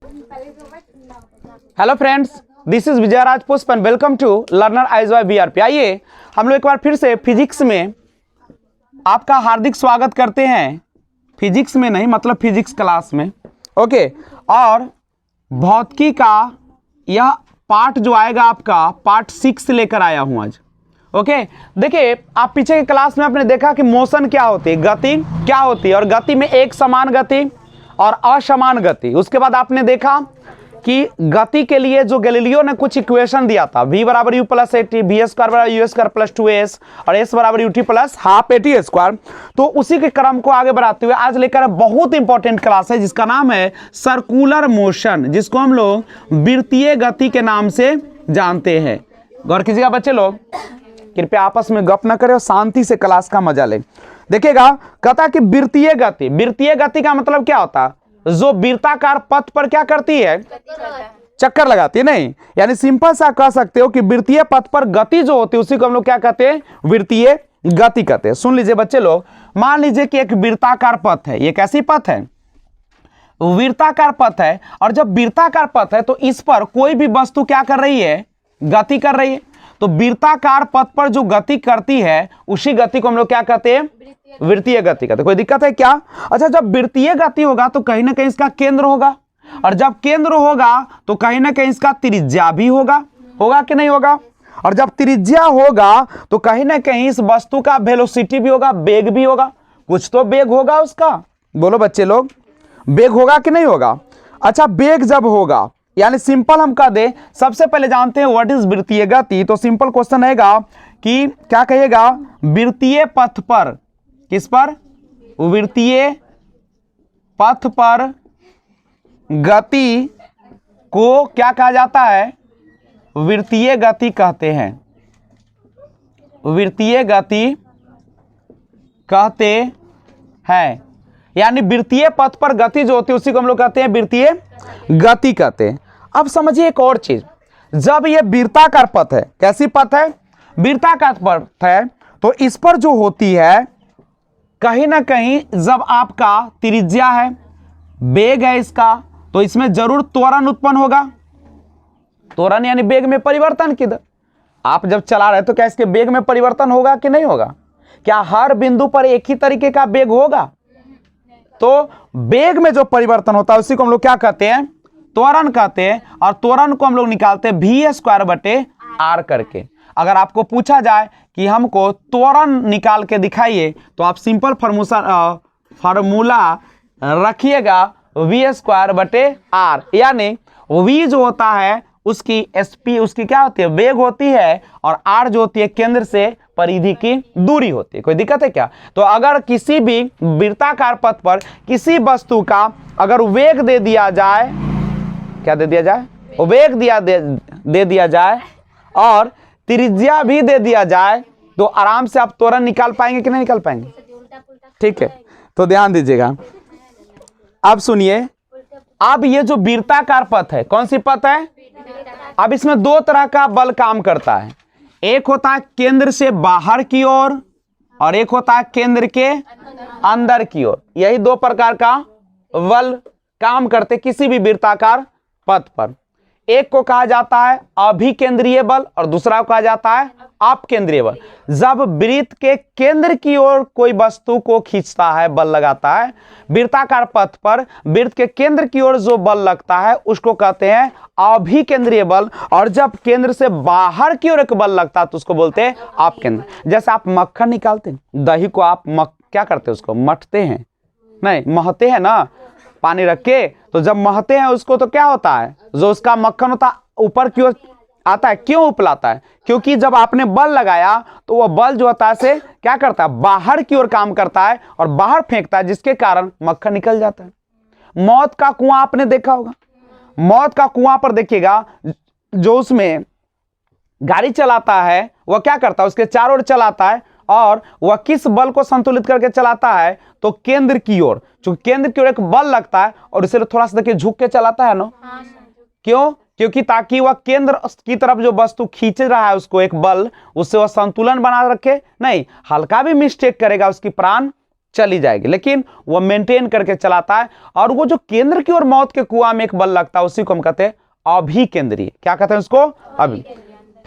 Hello friends, this is Vijay Raj Pushp and welcome to learner eyes BRP. आइए हम लोग एक बार फिर से फिजिक्स में आपका हार्दिक स्वागत करते हैं। फिजिक्स में नहीं, मतलब फिजिक्स क्लास में। ओके, और भौतिकी का यह पार्ट जो आएगा आपका पार्ट 6 लेकर आया हूं आज। ओके, देखिए आप पीछे के क्लास में आपने देखा कि मोशन क्या होती है, गति क्या होती है, और गति में एक समान गति और असमान गति। उसके बाद आपने देखा कि गति के लिए जो गैलीलियो ने कुछ इक्वेशन दिया था, v बराबर u plus A T, V square बराबर यू स्क्वायर प्लस 2as और s बराबर U T plus half A T square. तो उसी के क्रम को आगे बढ़ाते हुए आज लेकर बहुत इंपॉर्टेंट क्लास है जिसका नाम है सर्कुलर मोशन, जिसको हम लोग वृत्तीय गति के नाम से जानते हैं। गौर कीजिएगा बच्चे लोग, कृपया आपस में गप न करें और शांति से क्लास का मजा लें। देखिएगा, कहता कि वृत्तीय गति, वृत्तीय गति का मतलब क्या होता है? जो वृत्ताकार पथ पर क्या करती है? चक्कर लगाती है। नहीं, यानी सिंपल सा कह सकते हो कि वृत्तीय पथ पर गति जो होती है उसी को हम लोग क्या कहते हैं? वृत्तीय गति कहते हैं। सुन लीजिए बच्चे लोग, मान लीजिए कि एक वृत्ताकार पथ है। ये कैसी पथ है? वृत्ताकार पथ है। और जब वृत्ताकार पथ है तो इस पर कोई भी वस्तु क्या कर रही है? गति कर रही है। तो वृत्ताकार पथ पर जो गति करती है उसी गति को हम लोग क्या कहते हैं? वृत्तीय गति कहते हैं। कोई दिक्कत है क्या? अच्छा, जब वृत्तीय गति होगा तो कहीं ना कहीं इसका केंद्र होगा, और जब केंद्र होगा तो कहीं ना कहीं इसका त्रिज्या भी होगा। होगा कि नहीं होगा? और जब त्रिज्या होगा तो कहीं ना कहीं इस वस्तु का वेलोसिटी भी होगा, वेग भी होगा। कुछ तो वेग होगा उसका। बोलो बच्चे लोग, वेग होगा कि नहीं होगा? अच्छा, वेग जब होगा, यानी सिंपल हम कह दे, सबसे पहले जानते हैं व्हाट इज वृत्तीय गति। तो सिंपल क्वेश्चन रहेगा कि क्या कहिएगा? वृत्तीय पथ पर, किस पर? वृत्तीय पथ पर गति को क्या कहा जाता है? वृत्तीय गति कहते हैं। वृत्तीय गति कहते हैं, यानी वृत्तीय पथ पर गति जो होती है उसी को हम लोग कहते हैं वृत्तीय गति कहते हैं। अब समझिए एक और चीज, जब ये वृत्ताकार पथ है, कैसी पथ है? वृत्ताकार पथ है, तो इस पर जो होती है कहीं ना कहीं जब आपका त्रिज्या है, वेग है इसका, तो इसमें जरूर त्वरण उत्पन्न होगा। त्वरण यानी वेग में परिवर्तन। किधर आप जब चला रहे तो क्या इसके वेग में परिवर्तन होगा कि नहीं होगा? क्या हर बिंदु पर एक ही तरीके का वेग होगा? तो वेग में जो परिवर्तन होता है उसी को हम लोग क्या कहते हैं? त्वरण कहते हैं। और त्वरण को हम लोग निकालते हैं v स्क्वायर बटे r करके। अगर आपको पूछा जाए कि हमको त्वरण निकाल के दिखाइए तो आप सिंपल फार्मूला रखिएगा v स्क्वायर बटे r, यानी v जो होता है उसकी sp, उसकी क्या होती है? वेग होती है, और r जो होती है केंद्र से परिधि की दूरी होती है। कोई दिक्कत है क्या? तो अगर किसी भी वृत्ताकार पथ पर किसी वस्तु का अगर वेग दे दिया जाए, क्या दे दिया जाए? वेग दे दिया जाए और त्रिज्या भी दे दिया जाए, तो आराम से आप त्वरण निकाल पाएंगे कि नहीं निकाल पाएंगे? ठीक है, तो ध्यान दीजिएगा। अब सुनिए, अब ये जो वृत्ताकार पथ है, कौन सी पथ है? अब इसमें दो तरह का बल काम करता है। एक होता है केंद्र से बाहर की ओर और एक होता है केंद्र के अंदर की ओर। यही दो प्रकार का बल काम करते किसी भी वृत्ताकार पथ पर। एक को कहा जाता है अभिकेंद्रीय बल और दूसरा को कहा जाता है अपकेंद्रीय बल। जब वृत्त के केंद्र की ओर कोई वस्तु को खींचता है, बल लगाता है वृत्ताकार पथ पर, वृत्त के केंद्र की ओर जो बल लगता है उसको कहते हैं अभिकेंद्रीय बल। और जब केंद्र से बाहर की ओर एक बल लगता है तो उसको बोलते हैं अपकेंद्र। जैसे आप मक्खन निकालते हैं, दही को आप क्या करते हैं? उसको मथते हैं, नहीं महते हैं ना, पानी रख के। तो जब महते हैं उसको तो क्या होता है? जो उसका मक्खन होता है ऊपर की ओर आता है। क्यों उपलाता है? क्योंकि जब आपने बल लगाया तो वह बल जो होता है से क्या करता है? बाहर की ओर काम करता है और बाहर फेंकता है, जिसके कारण मक्खन निकल जाता है। मौत का कुआं आपने देखा होगा। मौत का कुआं पर देखिएगा, जो उसमें गाड़ी चलाता है वह क्या करता है? उसके चारों ओर चलाता है, और वह किस बल को संतुलित करके चलाता है? तो केंद्र की ओर। चूंकि केंद्र की ओर एक बल लगता है और इसे थोड़ा सा देखिए झुक के चलाता है ना। क्यों? क्योंकि ताकि वह केंद्र की तरफ जो वस्तु खींच रहा है उसको एक बल, उससे वह संतुलन बना रखे। नहीं, हल्का भी मिस्टेक करेगा उसकी प्राण चली जाएगी, लेकिन वो मेंटेन करके चलाता है। और वो जो केंद्र की ओर मौत के कुआं में एक बल लगता है उसी को हम कहते हैं अभिकेंद्रीय। क्या कहते हैं उसको? अभी।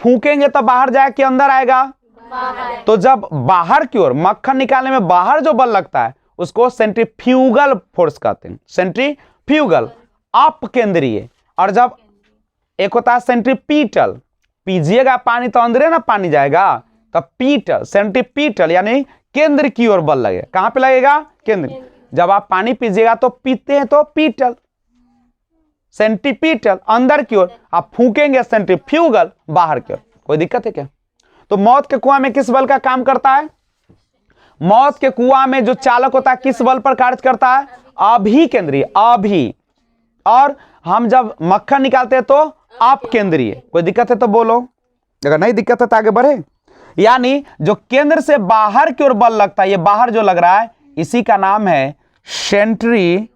फूकेंगे तो बाहर जाए कि अंदर आएगा? तो जब बाहर की ओर मक्खन निकालने में बाहर जो बल लगता है उसको सेंट्रीफ्यूगल फोर्स कहते हैं। सेंट्रीफ्यूगल अपकेंद्रीय। और जब एक होता है सेंट्रीपीटल, पीजिएगा पानी तो अंदर ना पानी जाएगा, तब पीटल, सेंट्रीपीटल यानी केंद्र की ओर बल लगेगा। कहां पे लगेगा? केंद्र। जब आप पानी पीजिएगा तो पीते हैं तो पीटल, सेंट्रीपीटल अंदर की ओर, आप फूकेंगे सेंट्रीफ्यूगल बाहर की ओर। कोई दिक्कत है क्या? तो मौत के कुआं में किस बल का काम करता है? मौत के कुआं में जो चालक होता है किस बल पर कार्य करता है? अभिकेंद्रीय। अभी। और हम जब मक्खन निकालते हैं तो अपकेंद्रीय। कोई दिक्कत है तो बोलो, अगर नहीं दिक्कत है तो आगे बढ़े। यानी जो केंद्र से बाहर की ओर बल लगता है, ये बाहर जो लग रहा है, इसी का नाम है सेंट्री,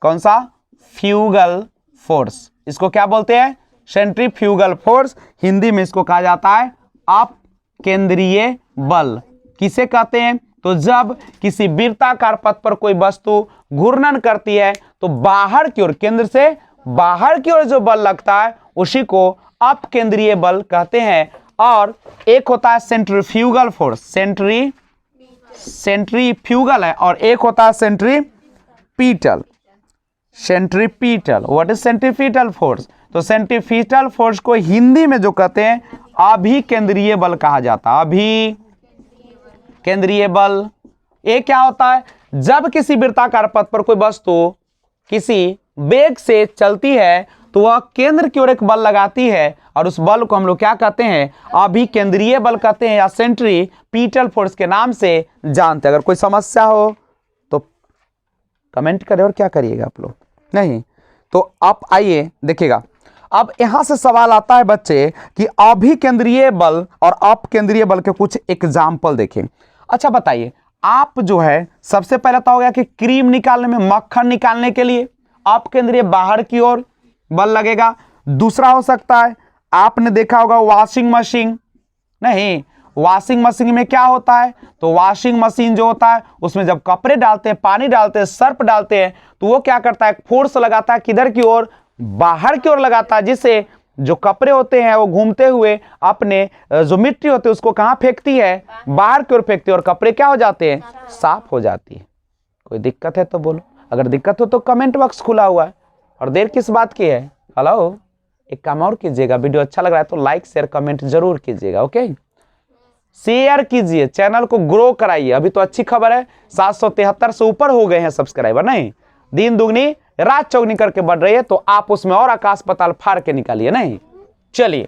कौन सा? Fugal force. इसको क्या बोलते हैं? Centrifugal force. हिंदी में इसको कहा जाता है अपकेंद्रीय बल। किसे कहते हैं? तो जब किसी वृत्ताकार पथ पर कोई वस्तु घूर्णन करती है तो बाहर की ओर, केंद्र से बाहर की ओर जो बल लगता है उसी को अपकेंद्रीय बल कहते हैं। और एक होता है सेंट्रीफ्यूगल फोर्स, सेंट्रीफ्यूगल है, और एक होता है centripetal. Centripetal, what is centripetal force? तो सेंट्रीपीटल फोर्स को हिंदी में जो कहते हैं अभिकेंद्रीय बल कहा जाता है। अभिकेंद्रीय बल। ये क्या होता है? जब किसी वृत्ताकार पथ पर कोई वस्तु किसी वेग से चलती है तो वह केंद्र की ओर एक बल लगाती है, और उस बल को हम लोग क्या कहते हैं? अभिकेंद्रीय बल कहते हैं, या सेंट्रीपीटल फोर्स के नाम से जानते हैं। अगर कोई समस्या हो तो कमेंट करें। और क्या करिएगा आप लोग? नहीं तो आप आइए देखिएगा। अब यहां से सवाल आता है बच्चे कि अभिकेंद्रीय बल और अपकेंद्रीय बल के कुछ एग्जाम्पल देखें। अच्छा बताइए, आप जो है सबसे पहले तो हो गया कि क्रीम निकालने में, मक्खन निकालने के लिए अपकेंद्रीय बाहर की ओर बल लगेगा। दूसरा हो सकता है, आपने देखा होगा वॉशिंग मशीन। नहीं, वॉशिंग मशीन में क्या होता है? तो वॉशिंग मशीन जो होता है उसमें जब कपड़े डालते हैं, पानी डालते हैं, सर्फ डालते हैं, तो वो क्या करता है? फोर्स लगाता है। किधर की ओर? बाहर की ओर लगाता है, जिससे जो कपड़े होते हैं वो घूमते हुए अपने जो मिट्टी होती है उसको कहां फेंकती है? बाहर की ओर फेंकती है, और कपड़े क्या हो जाते हैं? साफ हो जाती है। कोई दिक्कत है तो बोलो, अगर दिक्कत हो तो कमेंट बॉक्स खुला हुआ है। और देर किस बात की है? हेलो, एक काम और कीजिएगा, वीडियो अच्छा लग रहा है तो लाइक शेयर कमेंट जरूर कीजिएगा। ओके, शेयर कीजिए, चैनल को ग्रो कराइए। अभी तो अच्छी खबर है, 773 से ऊपर हो गए हैं सब्सक्राइबर। नहीं, दिन दुगनी रात चौगनी करके बढ़ रही है, तो आप उसमें और आकाश पाताल फाड़ के निकालिए। नहीं, चलिए,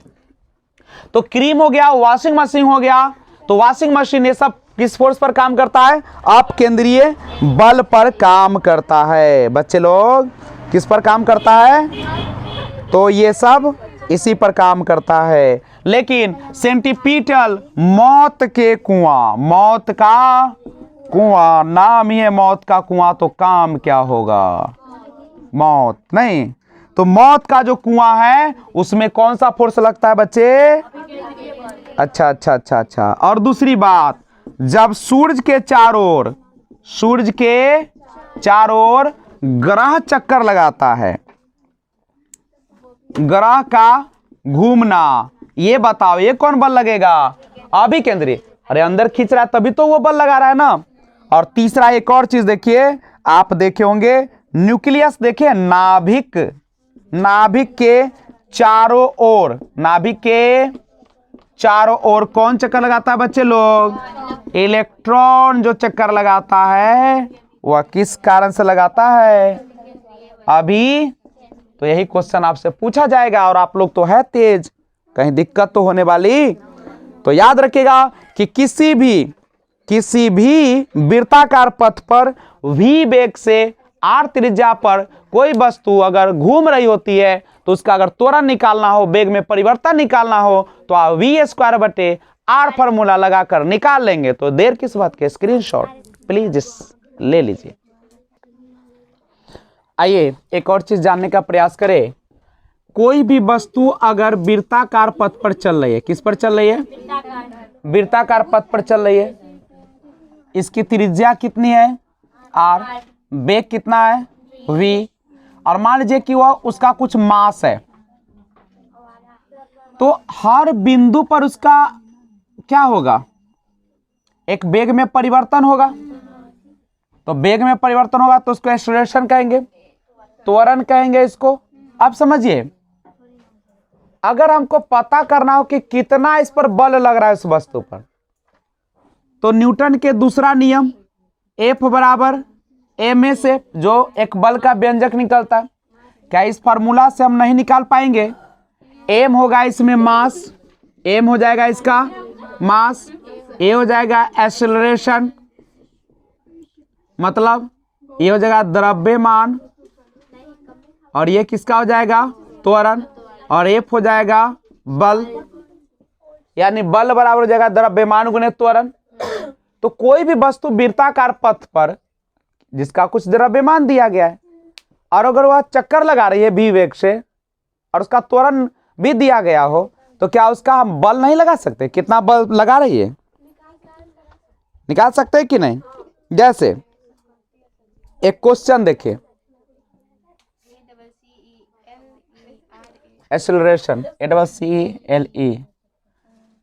तो क्रीम हो गया, वॉशिंग मशीन हो गया। तो वॉशिंग मशीन ये सब किस फोर्स पर काम करता है? अपकेंद्रीय बल पर काम करता है। बच्चे लोग, किस पर काम करता है? तो ये सब इसी पर काम करता है। लेकिन सेंट्रीपीटल, मौत के कुआं, मौत का कुआं, नाम ही है मौत का कुआं, तो काम क्या होगा? मौत। नहीं, तो मौत का जो कुआं है उसमें कौन सा फोर्स लगता है बच्चे? अच्छा अच्छा अच्छा अच्छा। और दूसरी बात, जब सूरज के चारों ओर ग्रह चक्कर लगाता है, ग्रह का घूमना, ये बताओ ये कौन बल लगेगा? अभिकेंद्रीय। अरे अंदर खींच रहा है तभी तो वो बल लगा रहा है ना। और तीसरा एक और चीज देखिए, आप देखे होंगे न्यूक्लियस, देखिए नाभिक, नाभिक के चारों ओर, नाभिक के चारों ओर कौन चक्कर लगाता है बच्चे लोग? इलेक्ट्रॉन जो चक्कर लगाता है वह किस कारण से लगाता है? अभी तो यही क्वेश्चन आपसे पूछा जाएगा, और आप लोग तो है तेज, कहीं दिक्कत तो होने वाली। तो याद रखिएगा कि किसी भी वृत्ताकार पथ पर v वेग से r त्रिज्या पर कोई वस्तु अगर घूम रही होती है तो उसका अगर त्वरण निकालना हो, वेग में परिवर्तन निकालना हो, तो आप v²/r फॉर्मूला लगाकर निकाल लेंगे। तो देर किस बात के? स्क्रीनशॉट प्लीज ले लीजिए। आइए एक और चीज जानने का प्रयास करें। कोई भी वस्तु अगर वृत्ताकार पथ पर चल रही है, किस पर चल रही है? वृत्ताकार पथ पर चल रही है, इसकी त्रिज्या कितनी है? आर, वेग कितना है v, और मान लीजिए कि वह उसका कुछ मास है, तो हर बिंदु पर उसका क्या होगा, एक वेग में परिवर्तन होगा। तो वेग में परिवर्तन होगा तो उसको एक्सेलरेशन कहेंगे, त्वरण कहेंगे इसको। अब समझिए, अगर हमको पता करना हो कि कितना इस पर बल लग रहा है इस वस्तु पर, तो न्यूटन के दूसरा नियम F बराबर ma से जो एक बल का व्यंजक निकलता है, क्या इस फार्मूला से हम नहीं निकाल पाएंगे। m होगा इसमें मास, m हो जाएगा इसका मास, a हो जाएगा एक्सेलरेशन, मतलब ये हो जाएगा द्रव्यमान, और ये किसका हो जाएगा त्वरण, और F हो जाएगा बल, यानी बल बराबर हो जाएगा द्रव्यमान गुणे त्वरण। तो कोई भी वस्तु वृत्ताकार पथ पर जिसका कुछ द्रव्यमान दिया गया है, और अगर वह चक्कर लगा रही है v वेग से और उसका त्वरण भी दिया गया हो, तो क्या उसका हम बल नहीं लगा सकते, कितना बल लगा रही है, निकाल सकते हैं कि नहीं। जैसे एक क्वेश्चन देखिए, एक्सेलरेशन ACCLE,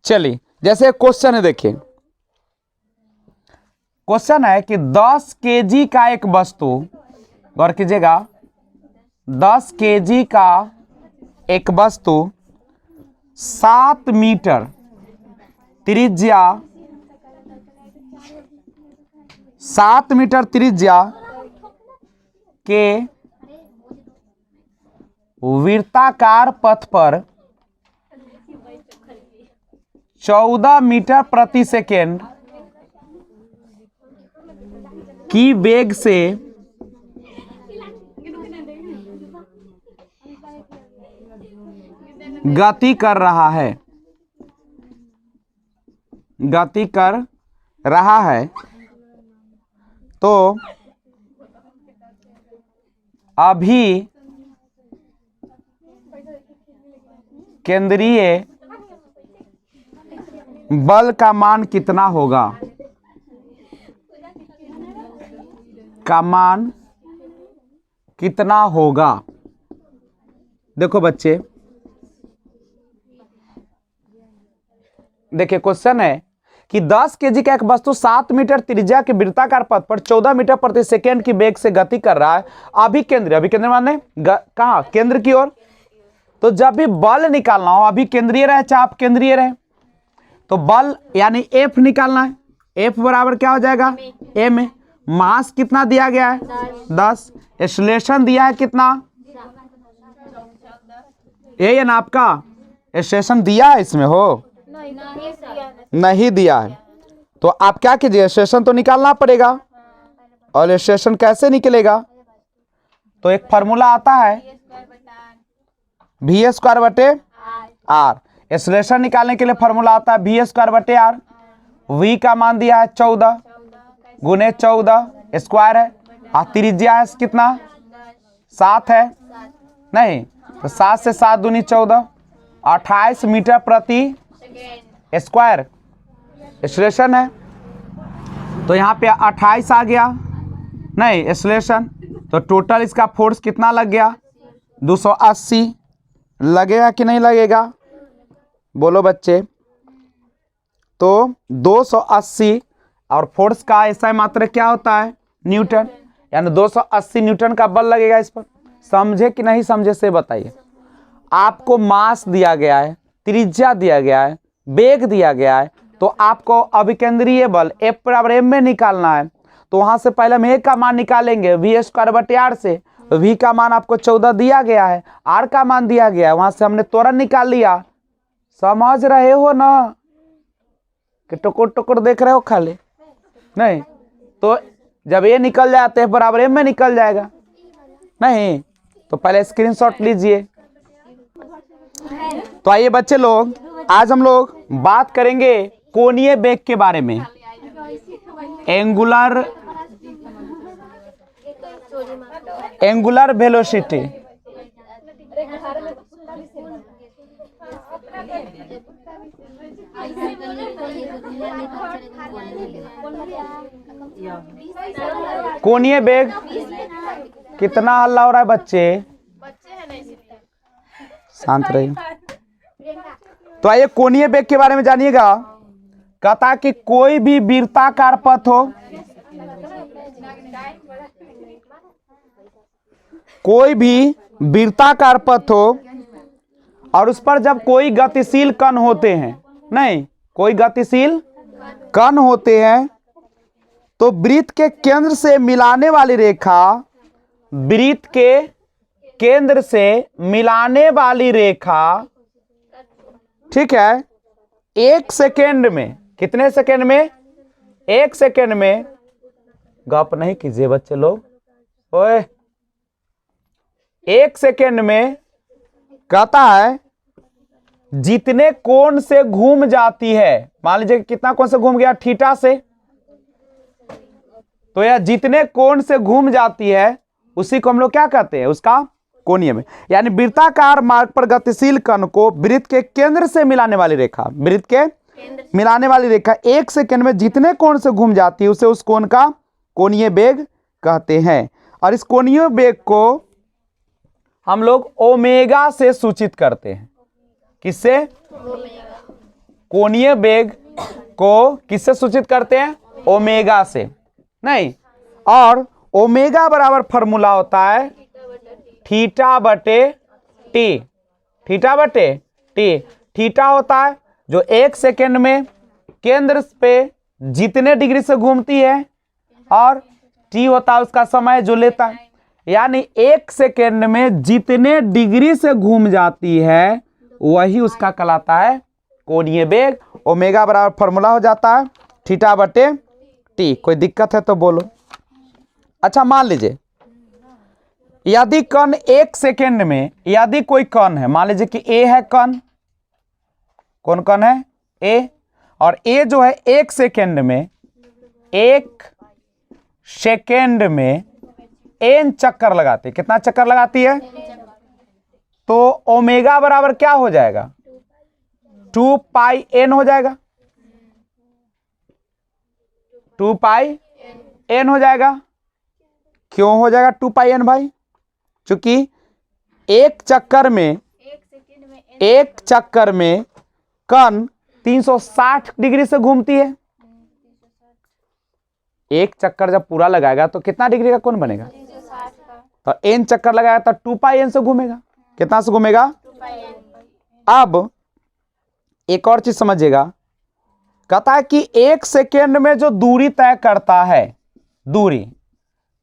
चलिए जैसे एक क्वेश्चन है, देखिए क्वेश्चन है कि 10 केजी का एक वस्तु, गौर कीजिएगा, 10 केजी का एक वस्तु 7 मीटर त्रिज्या, 7 मीटर त्रिज्या के वृत्ताकार पथ पर 14 मीटर प्रति सेकेंड की वेग से गति कर रहा है, गति कर रहा है, तो अभी केंद्रीय बल का मान कितना होगा, का मान कितना होगा। देखो बच्चे, देखिए क्वेश्चन है कि 10 केजी का एक वस्तु 7 मीटर त्रिज्या के वृत्ताकार पथ पर 14 मीटर प्रति सेकेंड की वेग से गति कर रहा है, अभिकेंद्रीय माने कहा केंद्र की ओर। तो जब भी बल निकालना हो, अभी केंद्रीय रहे चाहे आप केंद्रीय रहे, तो बल यानी F निकालना है। F बराबर क्या हो जाएगा m, मास कितना दिया गया है 10, एक्सेलरेशन दिया है कितना, ये है ना आपका, एक्सेलरेशन दिया है इसमें हो नहीं दिया है, तो आप क्या कीजिए, एक्सेलरेशन तो निकालना पड़ेगा, और एक्सेलरेशन कैसे निकलेगा, तो एक फार्मूला आता है v² बटे r, एक्सेलरेशन निकालने के लिए फार्मूला आता है v² बटे r, v का मान दिया है 14 गुने 14 स्क्वायर है, और त्रिज्या है कितना 7 है, नहीं तो 7 से 7 दूनी 14, 28 मीटर प्रति स्क्वायर एक्सेलरेशन है। तो यहाँ पे 28 आ गया, नहीं एक्सेलरेशन, तो टोटल इसका फोर्स कितना लग गया 280, लगेगा कि नहीं लगेगा, बोलो बच्चे। तो 280 और फोर्स का ऐसा मात्रक क्या होता है न्यूटन, यानी 280 न्यूटन का बल लगेगा इस पर। समझे कि नहीं समझे से बताइए। आपको मास दिया गया है, त्रिज्या दिया गया है, वेग दिया गया है, तो आपको अभिकेंद्रीय बल F बराबर m में निकालना है। तो वहां से पहले हम a का मान निकालेंगे v² बटे r से, v का मान आपको 14 दिया गया है, r का मान दिया गया है, वहां से हमने त्वरण निकाल लिया। समझ रहे हो ना कि टुकुर टुकुर देख रहे हो खाली नहीं, तो जब ये निकल जाए तो F बराबर m में निकल जाएगा, नहीं तो पहले स्क्रीनशॉट लीजिए। तो आइए बच्चे लोग, आज हम लोग बात करेंगे कोणीय वेग के बारे में, एंगुलर वेलोसिटी। कोणीय वेग, कितना हल्ला हो रहा है बच्चे, शांत रहिए। तो आइए कोणीय वेग के बारे में जानिएगा। कहता है कि कोई भी वृत्ताकार पथ हो, कोई भी वृत्ताकार पथ हो और उस पर जब कोई गतिशील कण होते हैं, नहीं कोई गतिशील कण होते हैं, तो वृत्त के केंद्र से मिलाने वाली रेखा, वृत्त के केंद्र से मिलाने वाली रेखा, ठीक है, 1 सेकेंड में, कितने सेकेंड में, 1 सेकेंड में, गप नहीं कीजिए बच्चे लोग, ओए, 1 सेकेंड में कहता है जितने कोण से घूम जाती है, मान लीजिए कितना कोण से घूम गया, थीटा से, तो यह जितने कोण से घूम जाती है उसी को हम लोग क्या कहते हैं, उसका कोणीय में। यानी वृत्ताकार मार्ग पर गतिशील कण को वृत्त के केंद्र से मिलाने वाली रेखा, वृत्त के मिलाने वाली रेखा 1 सेकेंड में जितने कोण से घूम जाती है उसे उस कोण का कोणीय वेग कहते हैं। और इस कोणीय वेग को हम लोग ओमेगा से सूचित करते हैं। किससे? कोणीय वेग को किससे सूचित करते हैं? ओमेगा से। नहीं, और ओमेगा बराबर फॉर्मूला होता है थीटा बटे टी। थीटा बटे टी। थीटा होता है जो 1 सेकेंड में केंद्र पे जितने डिग्री से घूमती है, और टी होता है उसका समय जो लेता है। यानी 1 सेकेंड में जितने डिग्री से घूम जाती है वही उसका कहलाता है कोणीय वेग। ओमेगा बराबर फॉर्मूला हो जाता है थीटा बटे टी। कोई दिक्कत है तो बोलो। अच्छा, मान लीजिए यदि कण 1 सेकेंड में, यदि कोई कण है, मान लीजिए कि ए है कण, कौन कण है? ए। और ए जो है 1 सेकेंड में, 1 सेकेंड में n चक्कर लगाती है। कितना चक्कर लगाती है? तो ओमेगा बराबर क्या हो जाएगा? 2 पाई n हो जाएगा। 2 पाई n हो जाएगा। क्यों हो जाएगा 2 पाई n भाई? चूंकि एक चक्कर में कण 360 डिग्री से घूमती है। एक चक्कर जब पूरा लगाएगा तो कितना डिग्री का कोण बनेगा? तो n चक्कर लगाएगा तो 2 पाई n से घूमेगा। कितना से घूमेगा? अब एक और चीज समझिएगा। कहता है कि 1 सेकेंड में जो दूरी तय करता है, दूरी,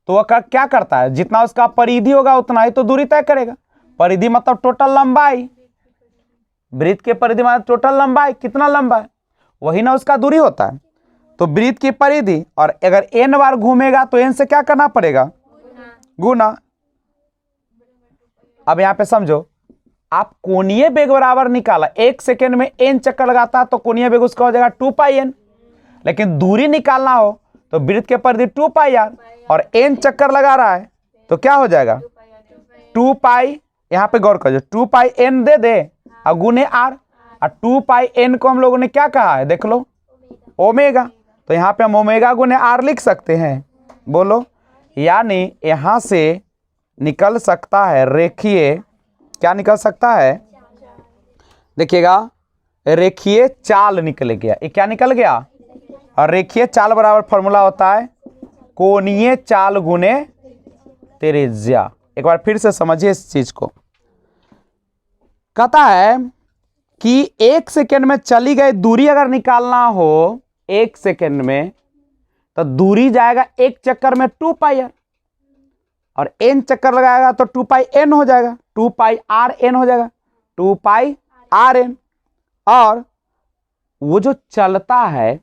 तो वह क्या करता है? जितना उसका परिधि होगा उतना ही तो दूरी तय करेगा। परिधि मतलब टोटल लंबाई। वृत्त के परिधि मतलब टोटल लंबाई, कितना लंबा है वही ना उसका दूरी होता है। तो वृत्त की परिधि, और अगर n बार घूमेगा तो n से क्या करना पड़ेगा? गुना। अब यहां पे समझो, आप कोणीय वेग बराबर निकाला, 1 सेकेंड में n चक्कर लगाता तो कोणीय वेग उसका हो जाएगा 2 पाई n। लेकिन दूरी निकालना हो तो वृत्त के परिधि 2 पाई r, और n चक्कर लगा रहा है तो क्या हो जाएगा? 2 पाई, यहां पे गौर करो, 2 पाई n दे दे और गुने r, और 2 पाई n को हम लोगों ने क्या कहा है? देख लो, ओमेगा। तो यहां पे हम ओमेगा गुने r लिख सकते हैं। बोलो, यानी यहां से निकल सकता है रेखीय, क्या निकल सकता है? देखिएगा, रेखीय चाल निकल गया। ये क्या निकल गया? और रेखीय चाल बराबर फॉर्मूला होता है कोणीय चाल गुने त्रिज्या। एक बार फिर से समझिए इस चीज को। कहता है कि 1 सेकेंड में चली गई दूरी अगर निकालना हो 1 सेकेंड में, तो दूरी जाएगा एक चक्कर में 2 पाई r, और n चक्कर लगाएगा तो 2 पाई n हो जाएगा, 2 पाई r n हो जाएगा, 2 पाई r n। और वो जो चलता है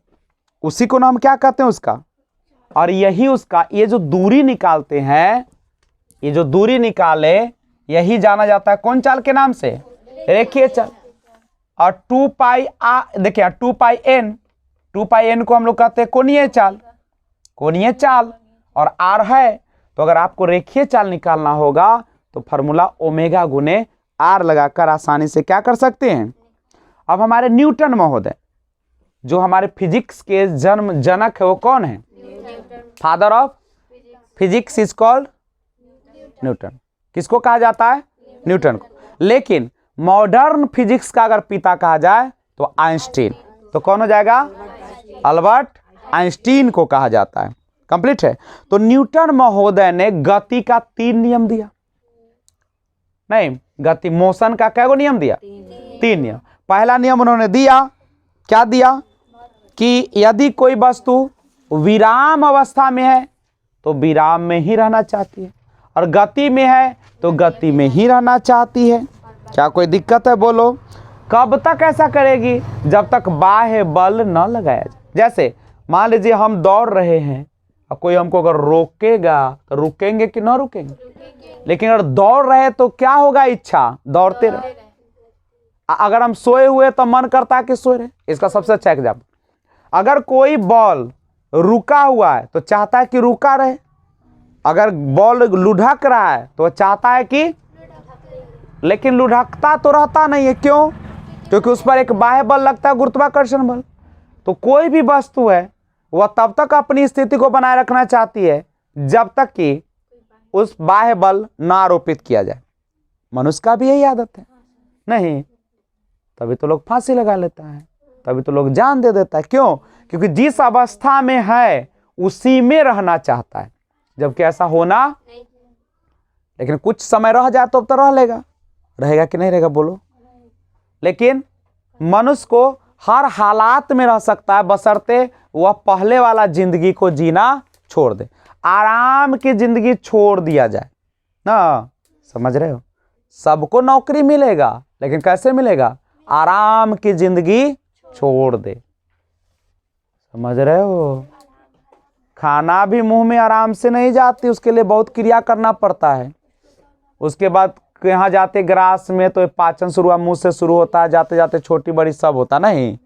उसी को नाम क्या कहते हैं? उसका। और यही उसका, ये जो दूरी निकालते हैं, ये जो दूरी निकाले, यही जाना जाता है कौन चाल के नाम से? रेखीय चाल। और 2 पाई देखिए 2 पाई n को हम लोग कहते हैं कोणीय चाल। कोणीय चाल और r है, तो अगर आपको रेखीय चाल निकालना होगा तो फॉर्मूला ओमेगा गुने r लगाकर आसानी से क्या कर सकते हैं। अब हमारे न्यूटन महोदय, जो हमारे फिजिक्स के जनक है, वो कौन है? Father of physics is called Newton. किसको कहा जाता है? न्यूटन को। लेकिन मॉडर्न फिजिक्स का अगर पिता कहा जाए तो आइंस्टीन। तो कौन हो जाएगा? अल्बर्ट आइंस्टीन को कहा जाता है। कंप्लीट है। तो न्यूटन महोदय ने गति का 3 नियम दिया। नहीं, गति मोशन का क्या नियम दिया? 3 नियम। पहला नियम उन्होंने दिया, क्या दिया? कि यदि कोई वस्तु विराम अवस्था में है तो विराम में ही रहना चाहती है, और गति में है तो गति में ही रहना चाहती है। क्या कोई दिक्कत है? बोलो। कब तक ऐसा करेगी? जब तक बाह्य बल न लगाया जाए। जैसे मान लीजिए हम दौड़ रहे हैं और कोई हमको अगर रोकेगा तो रुकेंगे कि न रुकेंगे? लेकिन अगर दौड़ रहे तो क्या होगा? इच्छा, दौड़ते रहे। अगर हम सोए हुए तो मन करता है कि सोए रहे। इसका सबसे अच्छा एग्जाम्पल, अगर कोई बॉल रुका हुआ है तो चाहता है कि रुका रहे, अगर बॉल लुढ़क रहा है तो चाहता है कि, लेकिन लुढ़कता तो रहता नहीं है। क्यों? क्योंकि उस पर एक बाह्य बल लगता है, गुरुत्वाकर्षण बल। तो कोई भी वस्तु है वह तब तक अपनी स्थिति को बनाए रखना चाहती है जब तक कि उस बाह्य बल ना आरोपित किया जाए। मनुष्य का भी यही आदत है। नहीं, तभी तो लोग फांसी लगा लेता है, तभी तो लोग जान दे देता है। क्यों? क्योंकि जिस अवस्था में है उसी में रहना चाहता है, जबकि ऐसा होना, लेकिन कुछ समय रह जाए तो रह लेगा। रहेगा कि नहीं रहेगा? बोलो। लेकिन मनुष्य को हर हालात में रह सकता है, बशर्ते वह पहले वाला जिंदगी को जीना छोड़ दे। आराम की जिंदगी छोड़ दिया जाए ना, समझ रहे हो? सबको नौकरी मिलेगा, लेकिन कैसे मिलेगा? आराम की जिंदगी छोड़ दे। समझ रहे हो? खाना भी मुंह में आराम से नहीं जाती, उसके लिए बहुत क्रिया करना पड़ता है। उसके बाद यहाँ जाते ग्रास में तो पाचन शुरू मुंह से शुरू होता है, जाते जाते छोटी बड़ी सब होता नहीं।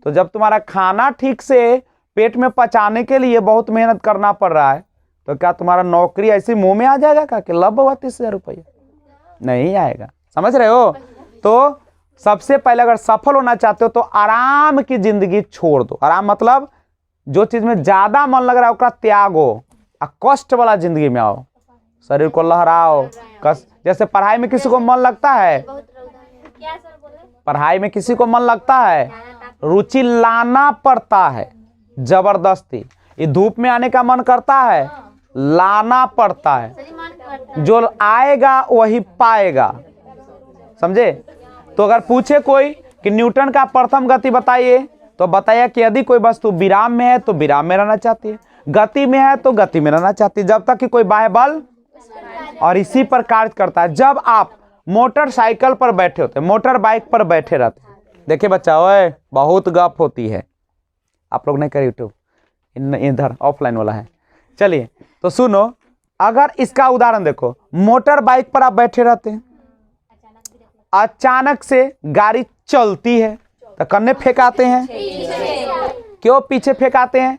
तो जब तुम्हारा खाना ठीक से पेट में पचाने के लिए बहुत मेहनत करना पड़ रहा है, तो क्या तुम्हारा नौकरी ऐसे मुंह में आ जाएगा? क्या कि लब 32,000 रुपया? नहीं आएगा। समझ रहे हो? तो सबसे पहले अगर सफल होना चाहते हो तो आराम की जिंदगी छोड़ दो। आराम मतलब जो चीज में ज्यादा मन लग रहा है उसका त्यागो, कष्ट वाला जिंदगी में आओ, शरीर को लहराओ। जैसे पढ़ाई में किसी को मन लगता है, पढ़ाई में किसी को मन लगता है, रुचि लाना पड़ता है जबरदस्ती। ये धूप में आने का मन करता है, लाना पड़ता है। जो आएगा वही पाएगा। समझे? तो अगर पूछे कोई कि न्यूटन का प्रथम गति बताइए, तो बताया कि यदि कोई वस्तु विराम में है तो विराम में रहना चाहती है, गति में है तो गति में रहना चाहती है, जब तक कि कोई बाह्य बल, और इसी पर कार्य करता है। जब आप मोटरसाइकिल पर बैठे होते, मोटर बाइक पर बैठे रहते, देखिए बच्चा, ओए बहुत गप होती है, आप लोग नहीं कर यूट्यूब, इधर ऑफलाइन वाला है। चलिए तो सुनो, अगर इसका उदाहरण देखो, मोटर बाइक पर आप बैठे रहते हैं, अचानक से गाड़ी चलती है तो कन्ने फेंकाते हैं। क्यों पीछे फेंकाते हैं?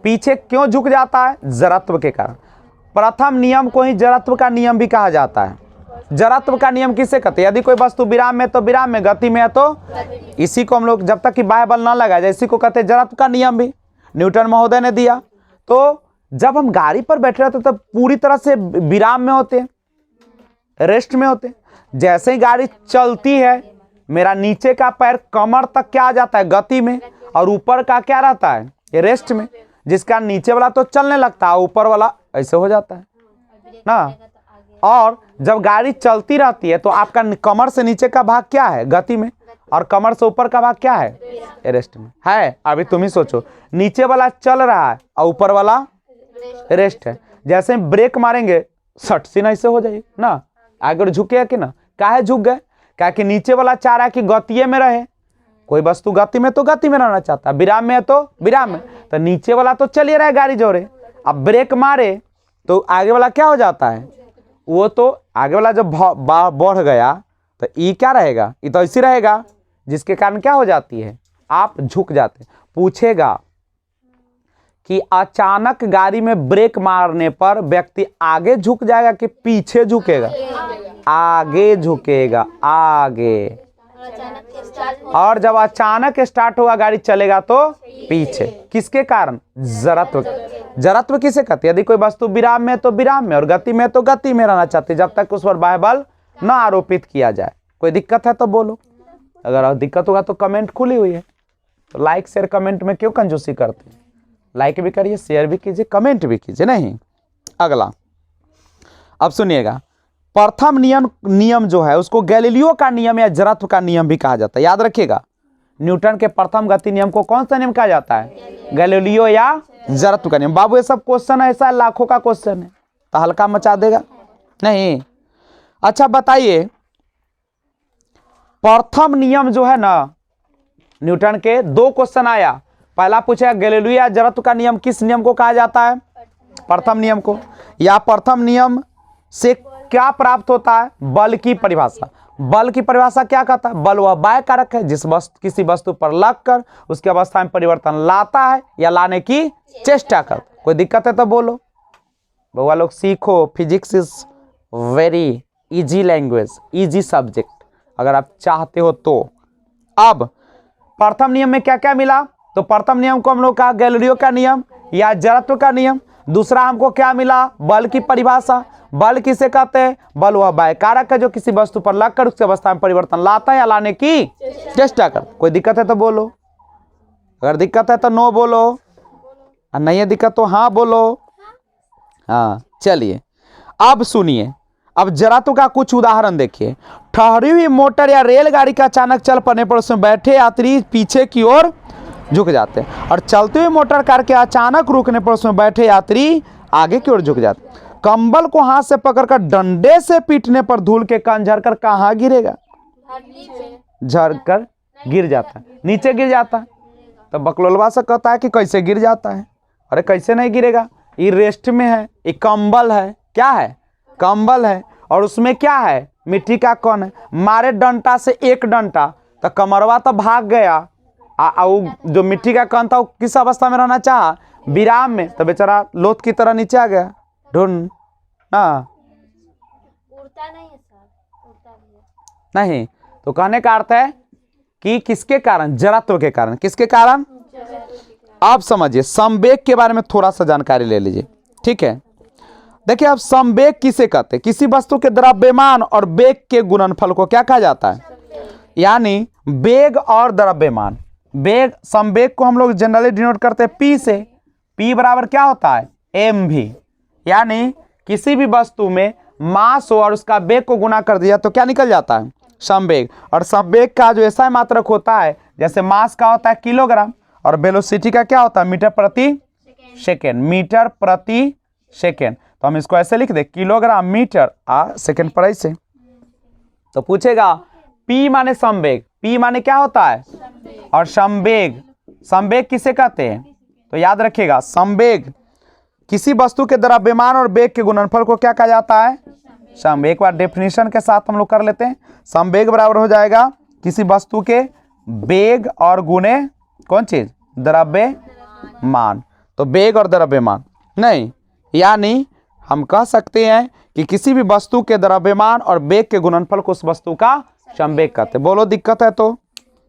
पीछे क्यों झुक जाता है? जड़त्व के कारण। प्रथम नियम को ही जड़त्व का नियम भी कहा जाता है। जड़त्व का नियम किसे कहते हैं? यदि कोई वस्तु विराम में तो विराम में, गति में है तो इसी को हम लोग, जब तक कि बाह्य बल न लगाया जाए, इसी को कहते हैं जड़त्व का नियम भी न्यूटन महोदय ने दिया। तो जब हम गाड़ी पर बैठे रहते तब पूरी तरह से विराम में होते हैं, रेस्ट में होते हैं। जैसे ही गाड़ी चलती है, मेरा नीचे का पैर कमर तक क्या आ जाता है? गति में, और ऊपर का क्या रहता है? ये रेस्ट में। जिसका नीचे वाला तो चलने लगता है, ऊपर वाला ऐसे हो जाता है ना। और जब गाड़ी चलती रहती है तो आपका कमर से नीचे का भाग क्या है? गति में, और कमर से ऊपर का भाग क्या है? रेस्ट में है। अभी तुम ही सोचो, नीचे वाला चल रहा है और ऊपर वाला रेस्ट है। जैसे ब्रेक मारेंगे, सट सीन ऐसे हो जाएगी ना, आगे झुके कि ना। काहे झुक गए? क्या कि नीचे वाला चाह रहा है कि गति में रहे। कोई वस्तु गति में तो गति में रहना चाहता है, विराम में है तो विराम में। तो नीचे वाला तो चलिए रहा है गाड़ी जोरे, अब ब्रेक मारे तो आगे वाला क्या हो जाता है? वो तो आगे वाला जब बढ़ गया तो ये क्या रहेगा? ये तो ऐसे रहेगा, जिसके कारण क्या हो जाती है? आप झुक जाते। पूछेगा कि अचानक गाड़ी में ब्रेक मारने पर व्यक्ति आगे झुक जाएगा कि पीछे झुकेगा? आगे झुकेगा, आगे। और जब अचानक स्टार्ट होगा गाड़ी चलेगा तो पीछे। किसके कारण? जड़त्व। जड़त्व किसे कहते हैं? यदि कोई वस्तु विराम में तो विराम में और गति में तो गति में रहना चाहती है, जब तक उस पर बाह्य बल न आरोपित किया जाए। कोई दिक्कत है तो बोलो, अगर दिक्कत होगा तो कमेंट खुली हुई है, तो लाइक शेयर कमेंट में क्यों कंजूसी करते हैं? लाइक भी करिए, शेयर भी कीजिए, कमेंट भी कीजिए। नहीं, अगला अब सुनिएगा, प्रथम नियम जो है उसको गैलीलियो का नियम या जड़त्व का नियम भी कहा जाता है। याद रखिएगा, न्यूटन के प्रथम गति नियम को कौन सा नियम कहा जाता है? गैलीलियो या जड़त्व का नियम। बाबू ये सब क्वेश्चन ऐसा लाखों का क्वेश्चन है, तो हल्का मचा देगा नहीं। अच्छा बताइए, प्रथम नियम जो है ना, न्यूटन के 2 क्वेश्चन आया। पहला पूछा गैलीलियो या जड़त्व का नियम किस नियम को कहा जाता है? प्रथम नियम को। या प्रथम नियम से क्या प्राप्त होता है? बल की परिभाषा। बल की परिभाषा क्या कहता है? बल वह बाह्य कारक है जिस किसी वस्तु पर लगकर उसकी अवस्था में परिवर्तन लाता है या लाने की चेष्टा करता है। कोई दिक्कत है तो बोलो। बउआ लोग सीखो, physics is very easy language, easy subject, अगर आप चाहते हो तो। अब प्रथम नियम में क्या क्या मिला? तो प्रथम नियम को हम लोग कहा गैलीलियो का नियम या जड़त्व का नियम। दूसरा हमको क्या मिला? बल की परिभाषा। बल किसे कहते हैं? बल वह बाह्य कारक है जो किसी वस्तु पर लगकर उसकी अवस्था में परिवर्तन लाता है या लाने की चेष्टा करता है। कोई दिक्कत है तो बोलो, अगर दिक्कत है तो नो बोलो, और नहीं है दिक्कत तो हाँ बोलो। हाँ चलिए, अब सुनिए, अब जड़त्व का कुछ उदाहरण देखिए। ठहरी हुई मोटर या रेलगाड़ी का अचानक चल पड़ने पर उसमें बैठे यात्री पीछे की ओर झुक जाते हैं, और चलते हुए मोटर कार के अचानक रुकने पर उसमें बैठे यात्री आगे की ओर झुक जाते हैं। कंबल को हाथ से पकड़कर डंडे से पीटने पर धूल के कण झरकर कहाँ गिरेगा? झरकर गिर जाता है, नीचे गिर जाता है। तो बकलोलवा से कहता है कि कैसे गिर जाता है? अरे कैसे नहीं गिरेगा, ये रेस्ट में है, ये कंबल है। क्या है? कंबल है, और उसमें क्या है? मिट्टी का कण है। मारे डंटा से एक डंटा तो कमरवा तो भाग गया, जो मिट्टी का कण था वो किस अवस्था में रहना चाहा? विराम में, तो बेचारा लोथ की तरह नीचे आ गया। ढूंढ ना, उड़ता नहीं है सर, उड़ता भी है नहीं। तो कहने का अर्थ है कि किसके कारण? जड़त्व के कारण। किसके कारण? आप समझिए, संवेग के बारे में थोड़ा सा जानकारी ले लीजिए, ठीक है। देखिए, अब संवेग किसे कहते हैं? किसी वस्तु के द्रव्यमान और वेग के गुणनफल को क्या कहा जाता है? यानी वेग और द्रव्यमान। वेग, संवेग को हम लोग जनरली डिनोट करते हैं पी से। पी बराबर क्या होता है? एम भी। यानी किसी भी वस्तु में मास हो और उसका वेग को गुना कर दिया तो क्या निकल जाता है? संवेग। और संवेग का जो ऐसा मात्रक होता है, जैसे मास का होता है किलोग्राम और वेलोसिटी का क्या होता है? मीटर प्रति सेकेंड। मीटर प्रति सेकेंड, तो हम इसको ऐसे लिख दे, किलोग्राम मीटर सेकेंड पर ऐसे। तो पूछेगा P माने संवेग, P माने क्या होता है? और संवेग, संवेग किसे कहते हैं? तो याद रखिएगा, संवेग किसी वस्तु के द्रव्यमान और वेग के गुणनफल को क्या कहा जाता है? संवेग। एक बार डेफिनेशन के साथ हम लोग कर लेते हैं। संवेग बराबर हो जाएगा किसी वस्तु के वेग और गुणे कौन चीज? द्रव्यमान। तो वेग और द्रव्यमान नहीं, यानी हम कह सकते हैं कि किसी भी वस्तु के द्रव्यमान और वेग के गुणनफल को उस वस्तु का संवेग कहते हैं। बोलो दिक्कत है तो?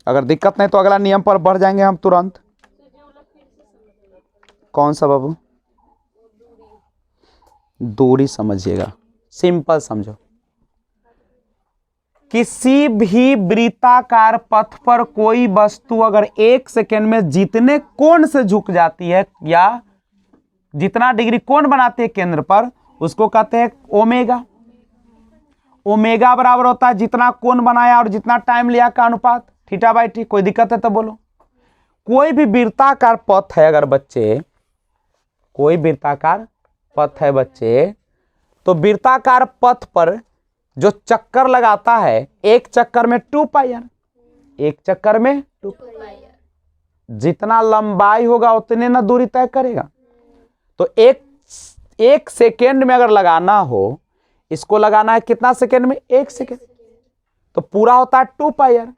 अगर दिक्कत नहीं तो अगला नियम पर बढ़ जाएंगे हम तुरंत। कौन सा बाबू? दूरी समझिएगा, सिंपल समझो। किसी भी वृत्ताकार पथ पर कोई वस्तु अगर 1 सेकेंड में जितने कोण से झुक जाती है या जितना डिग्री कोण बनाती है केंद्र पर, उसको कहते हैं ओमेगा। ओमेगा बराबर होता है जितना कोण बनाया और जितना टाइम लिया का अनुपात, थीटा बाई टी। कोई दिक्कत है तो बोलो। कोई भी वृत्ताकार पथ है अगर बच्चे, कोई वृत्ताकार पथ है बच्चे, तो वृत्ताकार पथ पर जो चक्कर लगाता है, एक चक्कर में 2 पाई आर, एक चक्कर में 2 पाई आर, जितना लंबाई होगा उतने ना दूरी तय करेगा। तो एक सेकेंड में अगर लगाना हो, इसको लगाना है कितना सेकेंड में? 1 सेकेंड, तो पूरा होता है 2 पाई आर।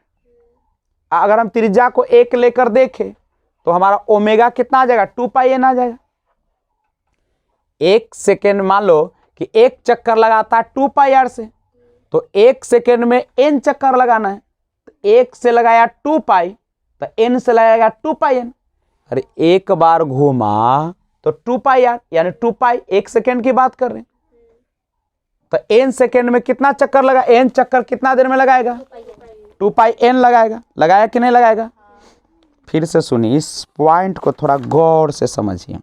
अगर हम त्रिज्या को 1 लेकर देखें तो हमारा ओमेगा कितना आ जाएगा? 2 पाई एन आ जाएगा। 1 सेकेंड मान लो कि एक चक्कर लगाता है 2 पाई आर से, तो 1 सेकेंड में n चक्कर लगाना है, तो 1 से लगाया 2 पाई, तो n से लगाएगा 2 पाई एन। अरे एक बार घूमा तो 2 पाई आर, यानी 2 पाई 1 सेकेंड की बात कर रहे हैं। तो n सेकेंड में कितना चक्कर लगा, n चक्कर कितना देर में लगाएगा, 2 पाई n लगाएगा। लगाया कि नहीं लगाएगा? फिर से सुनिए, इस पॉइंट को थोड़ा गौर से समझिए।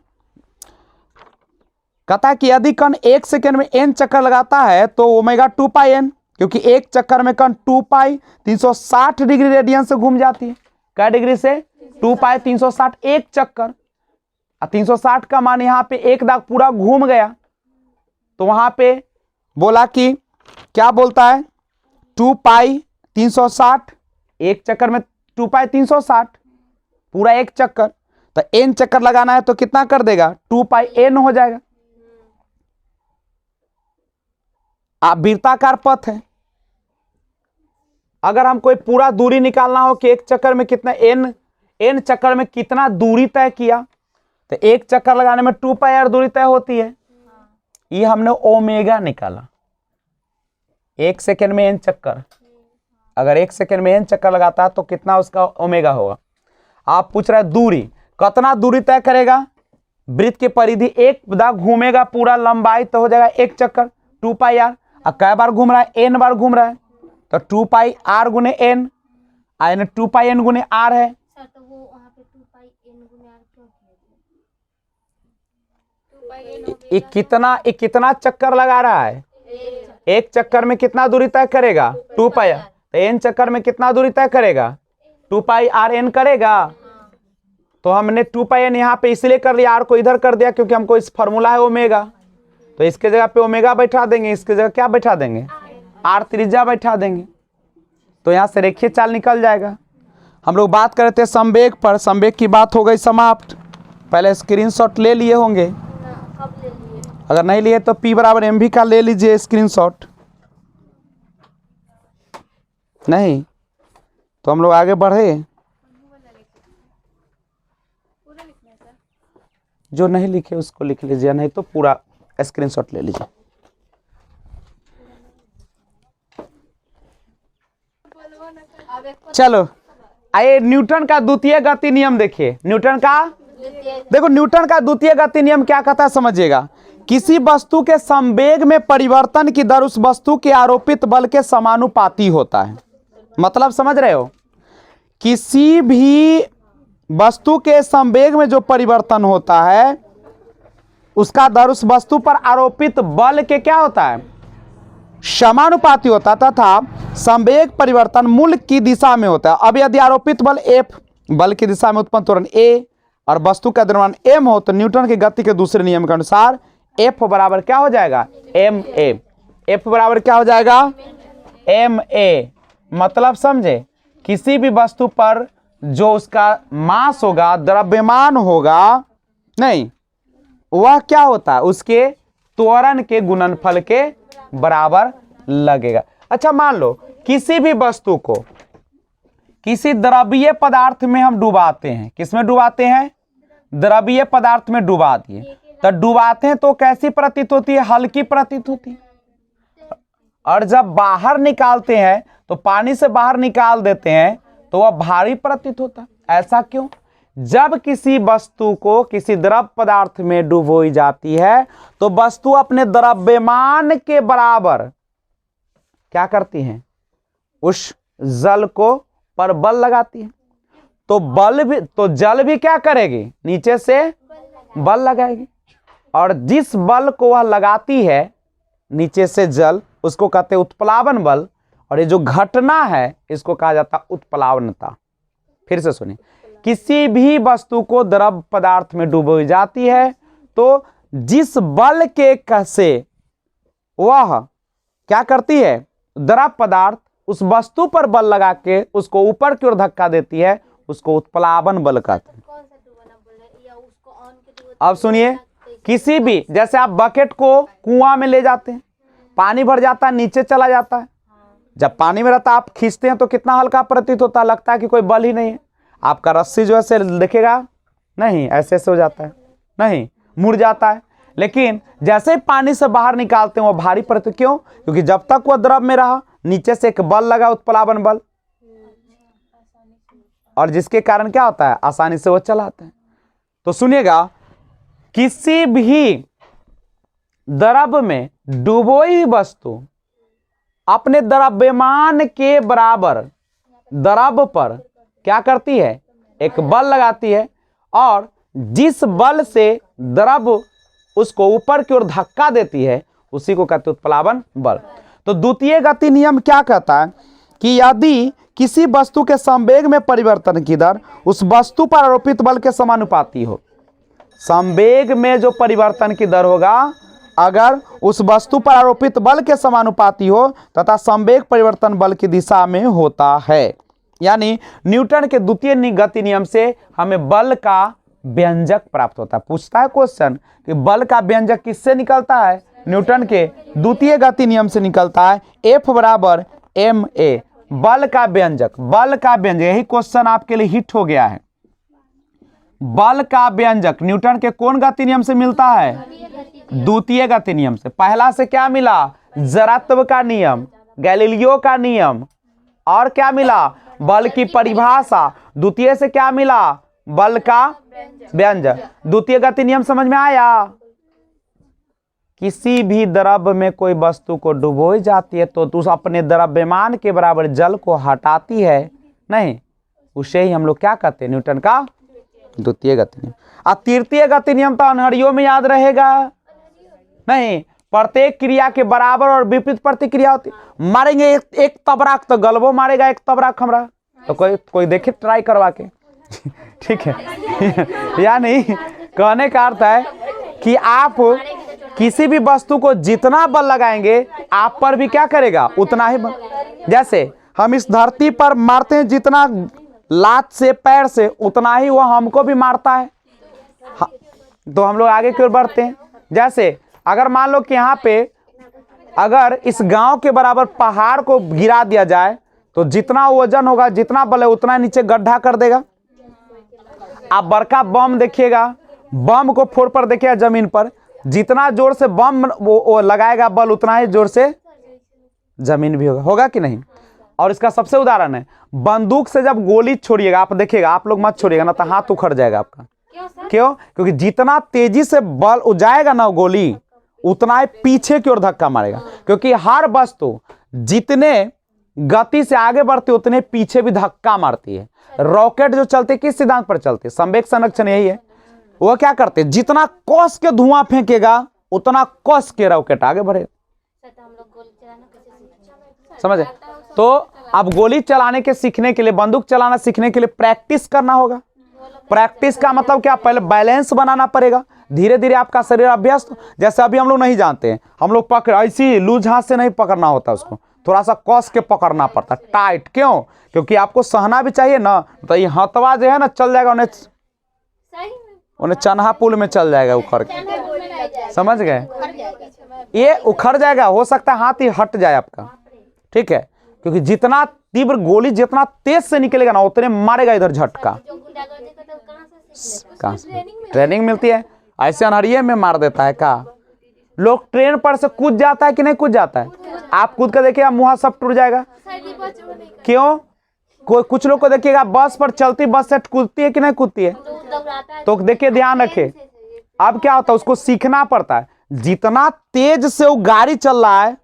कहता है कि यदि कण 1 सेकेंड में n चक्कर लगाता है तो ओमेगा 2 पाई n, क्योंकि एक चक्कर में कण 2 पाई 360 डिग्री रेडियन से घूम जाती है। क्या डिग्री से? 2 पाई 360, एक चक्कर। 360 का मान यहाँ पे एक दाग पूरा घूम गया, तो वहां पे बोला कि क्या बोलता है, 2 पाई 360, एक चक्कर में 2 पाई 360 पूरा एक चक्कर। तो n चक्कर लगाना है तो कितना कर देगा, 2 पाई n हो जाएगा। आप वृत्ताकार पथ है, अगर हम कोई पूरा दूरी निकालना हो कि एक चक्कर में कितना n चक्कर में कितना दूरी तय किया, तो एक चक्कर लगाने में 2 पाई आर दूरी तय होती है। ये हमने ओमेगा निकाला। 1 सेकेंड में n चक्कर, अगर 1 सेकेंड में n चक्कर लगाता है तो कितना उसका ओमेगा होगा। आप पूछ रहे हैं दूरी, कितना दूरी तय करेगा, वृत्त की परिधि एक दाग घूमेगा पूरा लंबाई, तो हो जाएगा एक चक्कर 2 पाई आर। अब कै बार घूम रहा है, n बार घूम रहा है, तो 2 पाई आर गुने n, यानी 2 पाई n गुने आर है। सर तो वो वहाँ पे 2 पाई n गुने आर क्यों किया? ये कितना चक्कर लगा रहा है, एक चक्कर में कितना दूरी तय करेगा, 2 पाई। तो n चक्कर में कितना दूरी तय करेगा, 2 पाई आर n करेगा। तो हमने 2 पाई n यहाँ पे इसलिए कर लिया, आर को इधर कर दिया क्योंकि हमको इस फॉर्मूला है ओमेगा, तो इसके जगह पे ओमेगा बैठा देंगे, इसके जगह क्या बैठा देंगे, आर त्रिज्या बैठा देंगे। तो यहाँ से रेखीय चाल निकल जाएगा। हम लोग बात कर रहे थे संवेग पर, संवेग की बात हो गई समाप्त। पहले स्क्रीनशॉट ले लिए होंगे, कब ले लिए? अगर नहीं लिए तो P बराबर mv का ले लीजिए स्क्रीनशॉट। नहीं तो हम लोग आगे बढ़े, जो नहीं लिखे उसको लिख लीजिए, नहीं तो पूरा स्क्रीनशॉट ले लीजिए। चलो आइए न्यूटन का द्वितीय गति नियम देखिए। न्यूटन का देखो, न्यूटन का द्वितीय गति नियम क्या कहता है समझिएगा। किसी वस्तु के संवेग में परिवर्तन की दर उस वस्तु के आरोपित बल के समानुपाती होता है। मतलब समझ रहे हो, किसी भी वस्तु के संवेग में जो परिवर्तन होता है उसका दर उस वस्तु पर आरोपित बल के क्या होता है, समानुपाती होता है, तथा संवेग परिवर्तन मूल की दिशा में होता है। अब यदि आरोपित बल F बल की दिशा में उत्पन्न त्वरण A और वस्तु का द्रव्यमान m हो, तो न्यूटन की गति के दूसरे नियम के अनुसार F बराबर क्या हो जाएगा, ma। F बराबर क्या हो जाएगा, ma। मतलब समझे, किसी भी वस्तु पर जो उसका मास होगा, द्रव्यमान होगा, नहीं वह क्या होता है, उसके त्वरण के गुणनफल के बराबर लगेगा। अच्छा मान लो किसी भी वस्तु को किसी द्रवीय पदार्थ में हम डुबाते हैं, किसमें डुबाते हैं, द्रवीय पदार्थ में डुबा दिए, तो डुबाते हैं तो कैसी प्रतीत होती है, हल्की प्रतीत होती है। और जब बाहर निकालते हैं तो पानी से बाहर निकाल देते हैं तो वह भारी प्रतीत होता है। ऐसा क्यों? जब किसी वस्तु को किसी द्रव पदार्थ में डुबोई जाती है तो वस्तु अपने द्रव्यमान के बराबर क्या करती है, उस जल को पर बल लगाती है। तो जल भी क्या करेगी, नीचे से बल लगाएगी, और जिस बल को वह लगाती है नीचे से जल, उसको कहते हैं उत्प्लावन बल। और ये जो घटना है इसको कहा जाता है उत्प्लावनता। फिर से सुनिए, किसी भी वस्तु को द्रव पदार्थ में डुबोई जाती है तो जिस बल के से वह क्या करती है, द्रव पदार्थ उस वस्तु पर बल लगा के उसको ऊपर की ओर धक्का देती है, उसको उत्प्लावन बल कहते हैं। कौन सा डुबाना बोल रहे हैं, या उसको ऑन के डुबाते? अब सुनिए, किसी भी, जैसे आप बकेट को कुआं में ले जाते हैं, पानी भर जाता है, नीचे चला जाता है, जब पानी में रहता है आप खींचते हैं तो कितना हल्का प्रतीत होता है, लगता है कि कोई बल ही नहीं है। आपका रस्सी जो है दिखेगा नहीं, ऐसे ऐसे हो जाता है, नहीं मुड़ जाता है। लेकिन जैसे ही पानी से बाहर निकालते हैं वो भारी प्रतीत, क्यों? क्योंकि जब तक वह द्रव में रहा नीचे से एक बल लगा, उत्प्लावन बल, और जिसके कारण क्या होता है, आसानी से वो चलाते हैं। तो सुनिएगा, किसी भी द्रव में डूबोई हुई वस्तु अपने द्रव्यमान के बराबर द्रव पर क्या करती है, एक बल लगाती है, और जिस बल से द्रव उसको ऊपर की ओर धक्का देती है उसी को कहते हैं उत्प्लावन बल। तो द्वितीय गति नियम क्या कहता है कि यदि किसी वस्तु के संवेग में परिवर्तन की दर उस वस्तु पर आरोपित बल के समानुपाती हो, संवेग में जो परिवर्तन की दर होगा अगर उस वस्तु पर आरोपित बल के समानुपाती हो तथा संवेग परिवर्तन बल की दिशा में होता है। यानी न्यूटन के द्वितीय गति नियम से हमें बल का व्यंजक प्राप्त होता है। पूछता है क्वेश्चन कि बल का व्यंजक किससे निकलता है, न्यूटन के द्वितीय गति नियम से निकलता है। F बराबर ma, बल का व्यंजक, बल का व्यंजक, यही क्वेश्चन आपके लिए हिट हो गया है। बल का व्यंजक न्यूटन के कौन गति नियम से मिलता है, द्वितीय गति नियम से। पहला से क्या मिला, जड़त्व का नियम, गैलीलियो का नियम, और क्या मिला, बल की परिभाषा। द्वितीय से क्या मिला, बल का व्यंजक। द्वितीय गति नियम समझ में आया। किसी भी द्रव में कोई वस्तु को डुबोई जाती है तो उस अपने द्रव्यमान के बराबर जल को हटाती है, नहीं, उसे ही हम लोग क्या कहते हैं, न्यूटन का द्वितीय गति नियम। और तृतीय गति नियम तो अनहरियों में याद रहेगा, नहीं, प्रत्येक क्रिया के बराबर और विपरीत प्रतिक्रिया होती। मारेंगे एक तबराक तो गलबो मारेगा एक तबराक हमरा, तो कोई देखे ट्राई करवा के ठीक है यानी कहने का अर्थ है कि आप किसी भी वस्तु को जितना बल लगाएंगे आप पर भी क्या करेगा, उतना ही बल। जैसे हम इस धरती पर मारते हैं जितना लात से पैर से, उतना ही वह हमको भी मारता है, तो हम लोग आगे की ओर बढ़ते हैं। जैसे अगर मान लो कि यहाँ पे अगर इस गांव के बराबर पहाड़ को गिरा दिया जाए तो जितना वजन होगा, जितना बल है, उतना नीचे गड्ढा कर देगा। आप बड़का बम देखिएगा, बम को फोड़ पर देखिएगा जमीन पर, जितना जोर से बम वो लगाएगा बल, उतना ही जोर से जमीन भी होगा कि नहीं। और इसका सबसे उदाहरण है, बंदूक से जब गोली छोड़िएगा, आप देखिएगा, आप लोग मत छोड़िएगा ना तो हाथ उखड़ जाएगा आपका। क्यों? क्योंकि जितना तेजी से बल जाएगा ना गोली, उतना ही पीछे की ओर धक्का मारेगा। क्योंकि हर वस्तु जितने गति से आगे बढ़ती उतने पीछे भी धक्का मारती है। रॉकेट जो चलते किस सिद्धांत पर चलते, संवेग संरक्षण, यही है। वो क्या करते, जितना कस के धुआं फेंकेगा उतना कस के रॉकेट आगे बढ़ेगा। समझे? तो अब गोली चलाने के सीखने के लिए, बंदूक चलाना सीखने के लिए प्रैक्टिस करना होगा। प्रैक्टिस का मतलब क्या, पहले बैलेंस बनाना पड़ेगा, धीरे धीरे आपका शरीर अभ्यस्त। जैसे अभी हम लोग नहीं जानते हैं, हम लोग पकड़ ऐसी लूज हाथ से नहीं पकड़ना होता, उसको थोड़ा सा कस के पकड़ना पड़ता, टाइट। क्यों? क्योंकि आपको सहना भी चाहिए ना, तो ये हथवा जो है ना चल जाएगा, उन्हें चन्हा पुल में चल जाएगा उखड़ के। समझ गए? ये उखड़ जाएगा, हो सकता है हाथ ही हट जाए आपका, ठीक है। क्योंकि जितना तीव्र गोली जितना तेज से निकलेगा ना उतने मारेगा इधर झटका। कहाँ से ट्रेनिंग मिलती है? ऐसे अनहरिये में मार देता है का। लोग ट्रेन पर से कूद जाता है कि नहीं कूद जाता है? आप कूद कर देखिएगा मुंह सब टूट जाएगा। क्यों? कुछ लोग को देखिएगा बस पर चलती बस से कूदती है कि नहीं कूदती है, तो देखिए ध्यान रखे। अब क्या होता है, उसको सीखना पड़ता है। जितना तेज से वो गाड़ी चल रहा है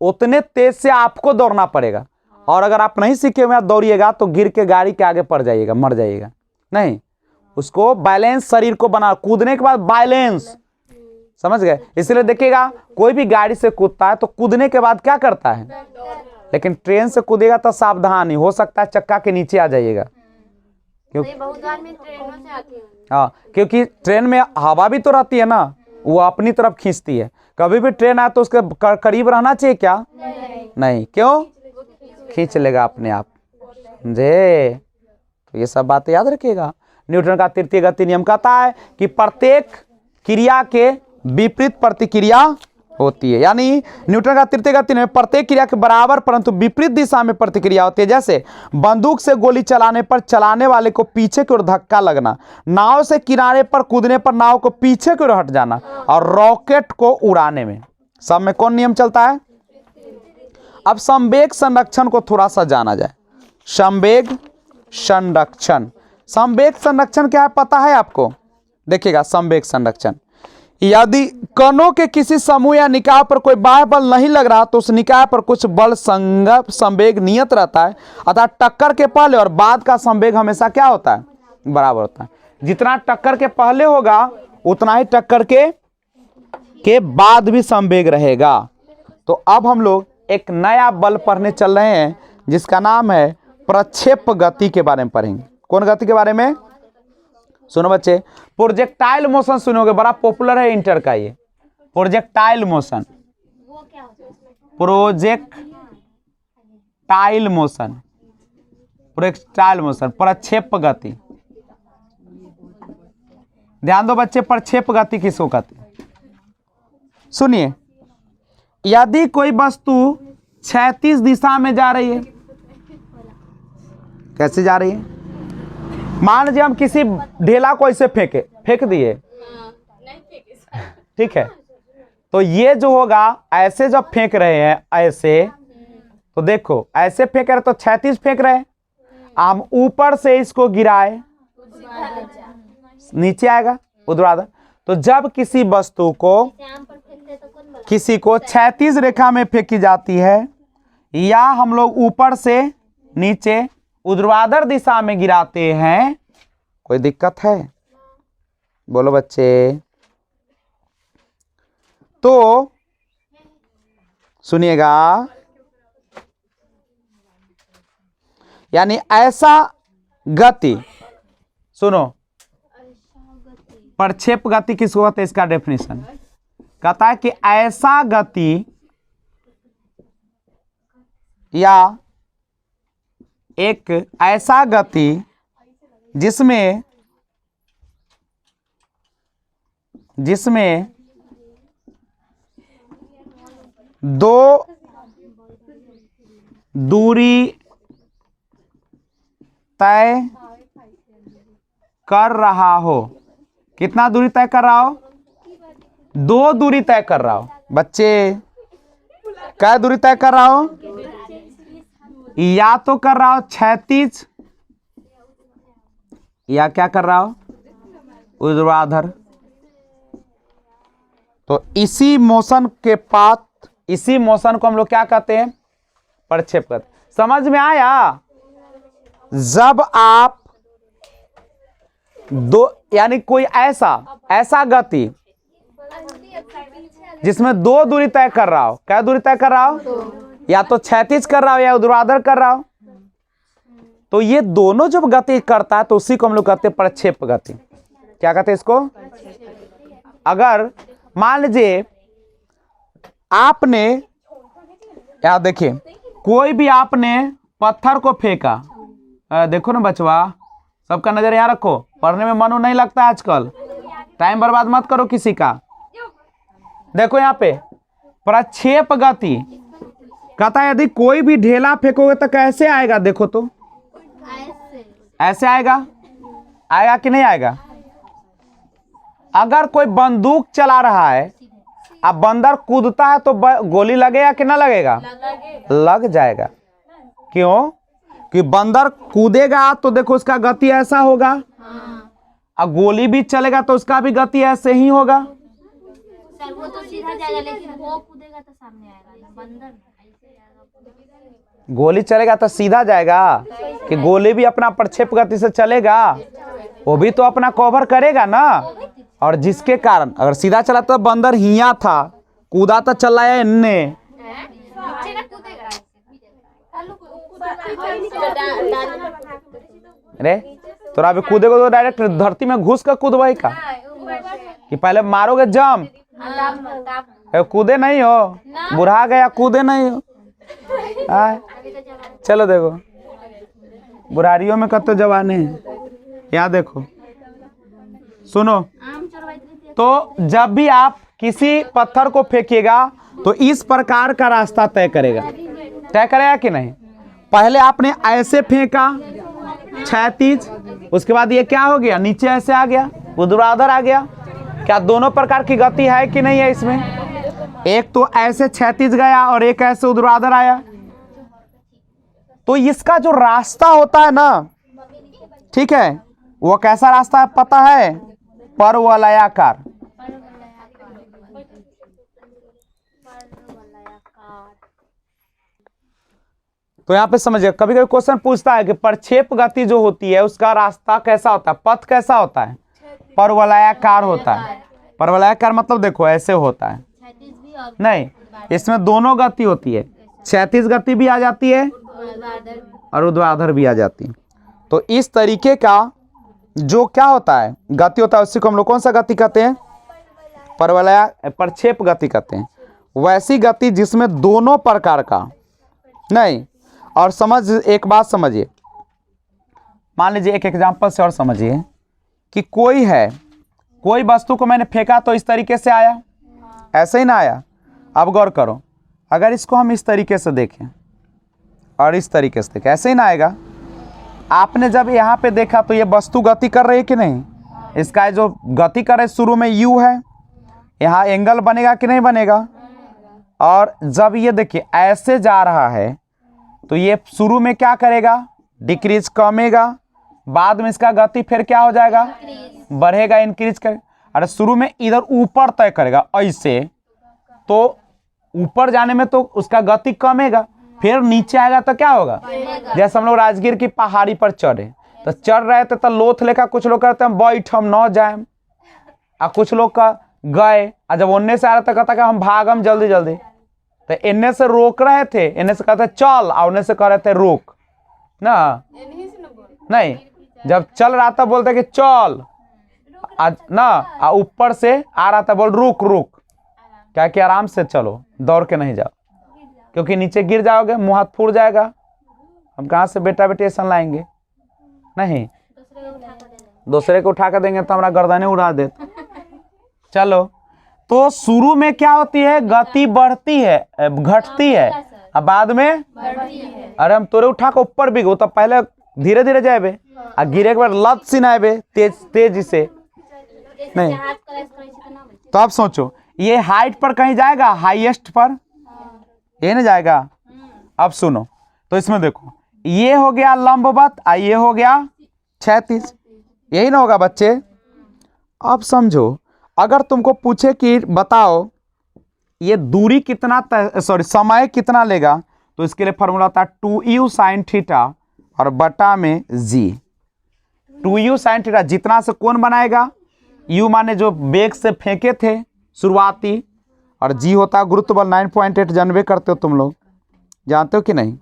उतने तेज से आपको दौड़ना पड़ेगा। और अगर आप नहीं सीखे हुए दौड़िएगा तो गिर के गाड़ी के आगे पड़ जाइएगा, मर जाइएगा। नहीं, उसको बैलेंस शरीर को बना, कूदने के बाद बैलेंस, समझ गए? इसलिए देखिएगा कोई भी गाड़ी से कूदता है तो कूदने के बाद क्या करता है, लेकिन ट्रेन से कूदेगा तो सावधानी, हो सकता है चक्का के नीचे आ जाइएगा। हाँ, क्योंकि ट्रेन में हवा भी तो रहती है ना, वो अपनी तरफ खींचती है। कभी भी ट्रेन आए तो उसके करीब रहना चाहिए क्या? नहीं। क्यों? खींच लेगा अपने आप जे। तो ये सब बातें याद रखिएगा। न्यूटन का तृतीय गति नियम कहता है कि प्रत्येक क्रिया के विपरीत प्रतिक्रिया होती है। यानी न्यूटन का तृतीय गति नियम प्रत्येक क्रिया के बराबर परंतु विपरीत दिशा में प्रतिक्रिया होती है। जैसे बंदूक से गोली चलाने पर चलाने वाले को पीछे की ओर धक्का लगना, नाव से किनारे पर कूदने पर नाव को पीछे की ओर हट जाना, और रॉकेट को उड़ाने में सब में कौन नियम चलता है? अब संवेग संरक्षण को थोड़ा सा जाना जाए। संवेग संरक्षण, संवेग संरक्षण क्या है पता है आपको? देखिएगा, संवेग संरक्षण यदि कणों के किसी समूह या निकाय पर कोई बाह्य बल नहीं लग रहा तो उस निकाय पर कुछ बल संवेग नियत रहता है, अर्थात टक्कर के पहले और बाद का संवेग हमेशा क्या होता है, बराबर होता है। जितना टक्कर के पहले होगा उतना ही टक्कर के बाद भी संवेग रहेगा। तो अब हम लोग एक नया बल पढ़ने चल रहे हैं जिसका नाम है प्रक्षेप गति के बारे में पढ़ेंगे। कौन गति के बारे में? सुनो बच्चे, प्रोजेक्टाइल मोशन सुनोगे, बड़ा पॉपुलर है इंटर का ये प्रोजेक्टाइल मोशन। वो क्या होता है? प्रोजेक्टाइल मोशन, प्रोजेक्टाइल मोशन, प्रक्षेप गति। ध्यान दो बच्चे, प्रक्षेप गति किसको कहते हैं? सुनिए, यदि कोई वस्तु क्षैतिज दिशा में जा रही है, कैसे जा रही है? मान लीजिए हम किसी ढेला को ऐसे फेंक दिए, ठीक है, तो ये जो होगा ऐसे जब फेंक रहे हैं ऐसे, तो देखो ऐसे फेंक रहे तो क्षैतिज फेंक रहे हैं, हम ऊपर से इसको गिराए नीचे आएगा ऊर्ध्वाधर। तो जब किसी वस्तु को किसी को क्षैतिज रेखा में फेंकी जाती है या हम लोग ऊपर से नीचे ऊर्ध्वाधर दिशा में गिराते हैं, कोई दिक्कत है? बोलो बच्चे। तो सुनिएगा, यानी ऐसा गति, सुनो, प्रक्षेप गति किसको कहते हैं? इसका डेफिनेशन कहता है कि ऐसा गति या एक ऐसा गति जिसमें दो दूरी तय कर रहा हो। कितना दूरी तय कर रहा हो? दो दूरी तय कर रहा हो। बच्चे, क्या दूरी तय कर रहा हो? या तो कर रहा हो क्षैतिज या क्या कर रहा हो? ऊर्ध्वाधर। तो इसी मोशन के पाथ, इसी मोशन को हम लोग क्या कहते हैं? प्रक्षेप कहते हैं। समझ में आया? जब आप दो, यानी कोई ऐसा गति जिसमें दो दूरी तय कर रहा हो, क्या दूरी तय कर रहा हो? या तो क्षैतिज कर रहा हो या ऊर्ध्वाधर कर रहा हो, तो ये दोनों जब गति करता है तो उसी को हम लोग कहते हैं प्रक्षेप गति। क्या कहते हैं इसको? अगर मान लीजिए आपने, यार देखिए, कोई भी आपने पत्थर को फेंका, देखो ना बचवा, सबका नजर यहाँ रखो, पढ़ने में मन नहीं लगता आजकल, टाइम बर्बाद मत करो किसी का। देखो यहाँ पे प्रक्षेप गति कहता है यदि कोई भी ढेला फेंकोगे तो कैसे आएगा? देखो तो ऐसे आएगा, आएगा कि नहीं आएगा? अगर कोई बंदूक चला रहा है, अब बंदर कूदता है तो गोली लगेगा कि ना लगेगा? लग जाएगा। क्यों? कि बंदर कूदेगा तो देखो उसका गति ऐसा होगा, अब गोली भी चलेगा तो उसका भी गति ऐसे ही होगा। सर वो तो सीधा जाएगा, लेकिन वो कूदेगा तो सामने आएगा, बंदर ऐसे आएगा। गोली चलेगा तो सीधा जाएगा कि गोली भी अपना प्रक्षेप गति से चलेगा? वो भी तो अपना कवर करेगा ना। और जिसके कारण अगर सीधा चला तो बंदर हिया था, कूदा तो चला है इनने, अरे तो अभी कूदेगा तो डायरेक्ट धरती में घुस कर कूदवाई का कि पहले मारोगे जम? कूदे नहीं हो, बुढ़ा गया कूदे नहीं हो। चलो देखो, बुढ़ारियों में कत जवाने हैं। यहाँ देखो, सुनो, तो जब भी आप किसी पत्थर को फेंकिएगा तो इस प्रकार का रास्ता तय करेगा कि नहीं? पहले आपने ऐसे फेंका क्षैतिज, उसके बाद ये क्या हो गया? नीचे ऐसे आ गया, ऊर्ध्वाधर आ गया। क्या दोनों प्रकार की गति है कि नहीं है इसमें? एक तो ऐसे क्षैतिज गया और एक ऐसे ऊर्ध्वाधर आया। तो इसका जो रास्ता होता है ना, ठीक है, वो कैसा रास्ता है पता है? परवलयाकार। तो यहाँ पे समझिए, कभी कभी क्वेश्चन पूछता है कि प्रक्षेप गति जो होती है उसका रास्ता कैसा होता है, पथ कैसा होता है, परवलयाकार होता है। परवलयाकार मतलब देखो ऐसे होता है, क्षैतिज भी और नहीं इसमें दोनों गति होती है, क्षैतिज गति भी आ जाती है ऊर्ध्वाधर भी। और ऊर्ध्वाधर भी आ जाती है। तो इस तरीके का जो क्या होता है गति होता है उसी को हम लोग कौन सा गति कहते हैं, प्रक्षेप गति कहते हैं। वैसी गति जिसमें दोनों प्रकार का नहीं। और समझ एक बात समझिए, मान लीजिए एक एग्जांपल से और समझिए कि कोई वस्तु को मैंने फेंका तो इस तरीके से आया, ऐसे ही ना आया। अब गौर करो, अगर इसको हम इस तरीके से देखें और इस तरीके से देखें, ऐसे ही ना आएगा। आपने जब यहाँ पे देखा तो ये वस्तु गति कर रही है कि नहीं, इसका जो गति कर रहे शुरू में यू है, यहाँ एंगल बनेगा कि नहीं बनेगा। और जब ये देखिए ऐसे जा रहा है तो ये शुरू में क्या करेगा, डिक्रीज कमेगा, बाद में इसका गति फिर क्या हो जाएगा, बढ़ेगा, इंक्रीज करेगा। अरे शुरू में इधर ऊपर तय करेगा ऐसे, तो ऊपर जाने में तो उसका गति कमेगा, फिर नीचे आएगा तो क्या होगा। जैसे हम लोग राजगीर की पहाड़ी पर चढ़े तो चढ़ रहे थे तो लोथ लेकर कुछ लोग कहते हैं बैठ हम न जाए, और कुछ लोग का गए, और जब उन्ने से आ रहा था कहता कि हम भागम जल्दी जल्दी, तो इन्ने से रोक रहे थे, इन्ने से कहते चल, और उन्ने से कह रहे थे रोक ना, नहीं जब चल रहा था बोलते कि चल ना, ऊपर से आ रहा था बोल रुक रुक, क्या कि आराम से चलो, दौड़ के नहीं जाओ, क्योंकि नीचे गिर जाओगे, मुंह हाथ फूट जाएगा, हम कहाँ से बेटा बेटी ऐसा लाएंगे, नहीं दूसरे को उठा कर देंगे तो हमारा गर्दने उड़ा दे। चलो, तो शुरू में क्या होती है, गति बढ़ती है, घटती है, अब बाद में बढ़ती है। अरे हम तोरे उठा के ऊपर भी गो तो पहले धीरे धीरे जाए, आ गिरे के बाद लत सिनाए तेज से नहीं। तो आप सोचो ये हाइट पर कहीं जाएगा, हाईएस्ट पर ये नहीं जाएगा। अब सुनो, तो इसमें देखो ये हो गया लंबवत, ये हो गया क्षैतिज, यही ना होगा बच्चे। अब समझो, अगर तुमको पूछे कि बताओ ये दूरी कितना समय कितना लेगा, तो इसके लिए फॉर्मूला था 2u sin थीटा और बटा में g। 2u sin थीटा जितना से कोण बनाएगा, u माने जो बेग से फेंके थे शुरुआती, और g होता गुरुत्व बल 9.8, जानबे करते हो तुम लोग, जानते हो कि नहीं।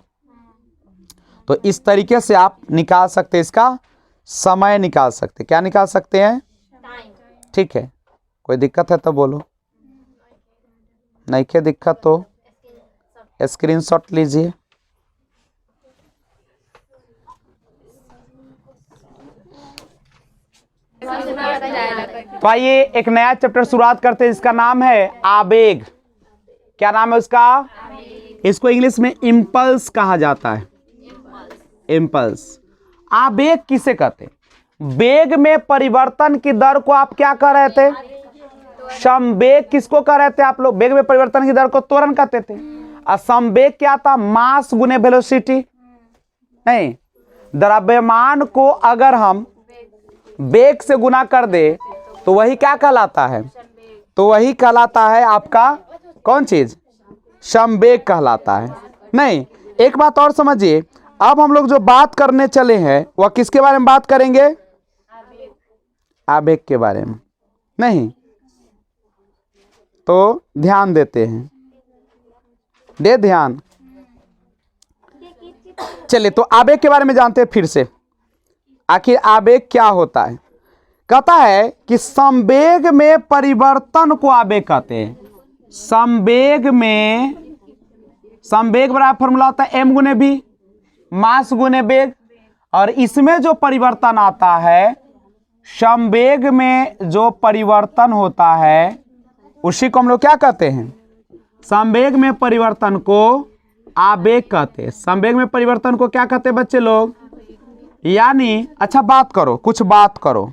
तो इस तरीके से आप निकाल सकते हैं, इसका समय निकाल सकते, क्या निकाल सकते हैं, ठीक है। कोई दिक्कत है तो बोलो, नहीं क्या दिक्कत तो स्क्रीनशॉट लीजिए। तो आइए एक नया चैप्टर शुरुआत करते हैं, इसका नाम है आवेग। क्या नाम है उसका, इसको इंग्लिश में इम्पल्स कहा जाता है, इम्पल्स। आवेग किसे कहते हैं, वेग में परिवर्तन की दर को आप क्या कह रहे थे, संवेग किसको कह रहे थे आप लोग, वेग में परिवर्तन की दर को त्वरण कहते थे। और संवेग क्या था, मास गुने वेलोसिटी, नहीं द्रव्यमान को अगर हम वेग से गुना कर दे तो वही क्या कहलाता है, तो वही कहलाता है आपका कौन चीज, संवेग कहलाता है। नहीं, एक बात और समझिए, अब हम लोग जो बात करने चले हैं वह किसके बारे में बात करेंगे, आवेग के बारे में। नहीं तो ध्यान देते हैं, दे ध्यान। चलिए तो आवेग के बारे में जानते हैं फिर से, आखिर आवेग क्या होता है। कहता है कि संवेग में परिवर्तन को आवेग कहते हैं। संवेग में, संवेग बराबर फॉर्मूला होता है m गुने v, मास गुने वेग, और इसमें जो परिवर्तन आता है, संवेग में जो परिवर्तन होता है उसी को हम लोग क्या कहते हैं, संवेग में परिवर्तन को आवेग कहते हैं। संवेग में परिवर्तन को क्या कहते हैं बच्चे लोग, यानी अच्छा बात करो, कुछ बात करो।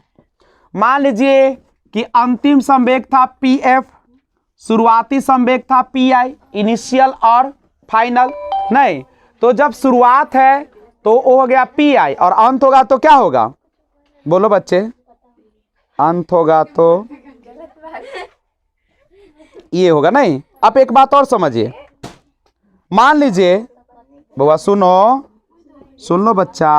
मान लीजिए कि अंतिम संवेग था pf, शुरुआती संवेग था pi, इनिशियल और फाइनल, नहीं तो जब शुरुआत है तो वो हो गया pi और अंत होगा तो क्या होगा, बोलो बच्चे, अंत होगा तो ये होगा। नहीं, अब एक बात और समझिए, मान लीजिए बउआ सुनो, सुन लो बच्चा।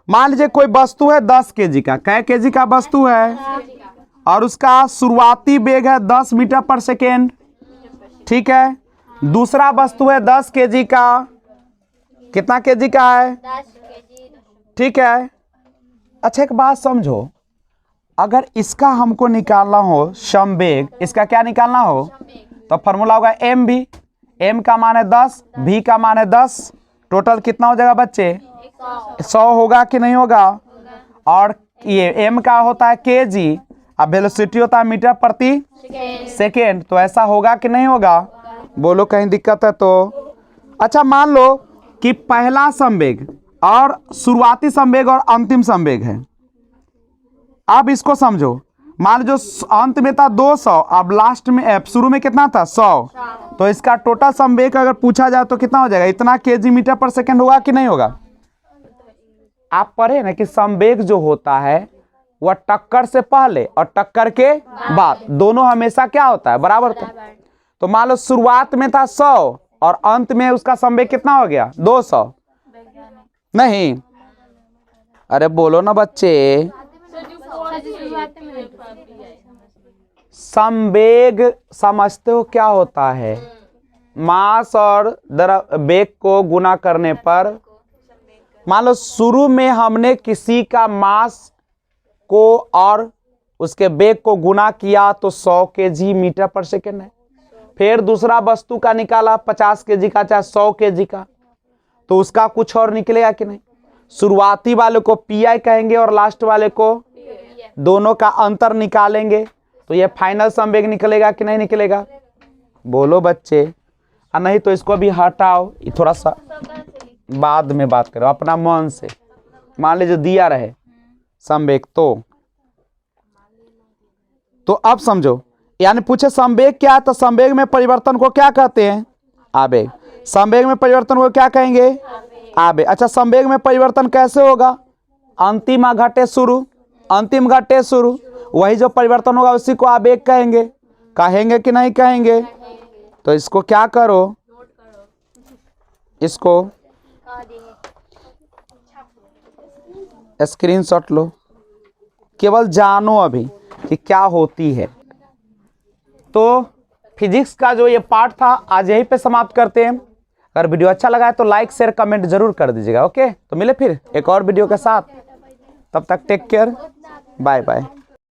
मान लीजिए कोई वस्तु है 10 केजी का, कै केजी का वस्तु है और उसका शुरुआती वेग है 10 मीटर पर सेकेंड, ठीक है। दूसरा वस्तु है 10 केजी का, कितना केजी का है, 10 kg, ठीक है। अच्छा एक बात समझो, अगर इसका हमको निकालना हो समवेग, इसका क्या निकालना हो तो फॉर्मूला होगा एम भी, एम का मान है 10, भी का मान है 10, टोटल कितना हो जाएगा बच्चे, 100 होगा कि नहीं होगा। और ये एम का होता है केजी, अब वेलोसिटी होता है मीटर प्रति सेकेंड, तो ऐसा होगा कि नहीं होगा, बोलो कहीं दिक्कत है तो। अच्छा मान लो कि पहला संवेग और शुरुआती संवेग और अंतिम संवेग है। अब इसको समझो, मान लो जो अंत में था 200, अब लास्ट में शुरू में कितना था 100, तो इसका टोटल संवेग अगर पूछा जाए तो कितना हो जाएगा, इतना केजी मीटर पर सेकंड होगा कि नहीं होगा। आप पढ़े ना कि संवेग जो होता है वह टक्कर से पहले और टक्कर के बाद दोनों हमेशा क्या होता है, बराबर होता है। तो मान लो शुरुआत में था 100 और अंत में उसका संवेग कितना हो गया 200, नहीं अरे बोलो ना बच्चे। संवेग समझते हो क्या होता है, मास और वेग को गुना करने पर, मान लो शुरू में हमने किसी का मास को और उसके वेग को गुना किया तो 100 केजी मीटर पर सेकेंड है। फिर दूसरा वस्तु का निकाला 50 केजी का चाहे 100 केजी का, तो उसका कुछ और निकलेगा कि नहीं। शुरुआती वाले को पीआई कहेंगे और लास्ट वाले को, दोनों का अंतर निकालेंगे तो ये फाइनल संवेग निकलेगा कि नहीं निकलेगा, बोलो बच्चे। और नहीं तो इसको भी हटाओ, थोड़ा सा बाद में बात करो अपना मन से। मान लीजिए दिया रहे संवेग तो अब समझो, यानी पूछे संवेग क्या है तो संवेग में परिवर्तन को क्या कहते हैं, आवेग। संवेग में परिवर्तन को क्या कहेंगे, आवेग। अच्छा संवेग में परिवर्तन कैसे होगा, अंतिम घटे शुरू, अंतिम घटे शुरू, वही जो परिवर्तन होगा उसी को आवेग कहेंगे, कहेंगे कि नहीं कहेंगे। तो इसको क्या करो, इसको स्क्रीनशॉट लो, केवल जानो अभी कि क्या होती है। तो फिजिक्स का जो ये पार्ट था आज यहीं पे समाप्त करते हैं। अगर वीडियो अच्छा लगा है तो लाइक शेयर कमेंट जरूर कर दीजिएगा। ओके, तो मिले फिर एक और वीडियो के साथ, तब तक टेक केयर, बाय बाय।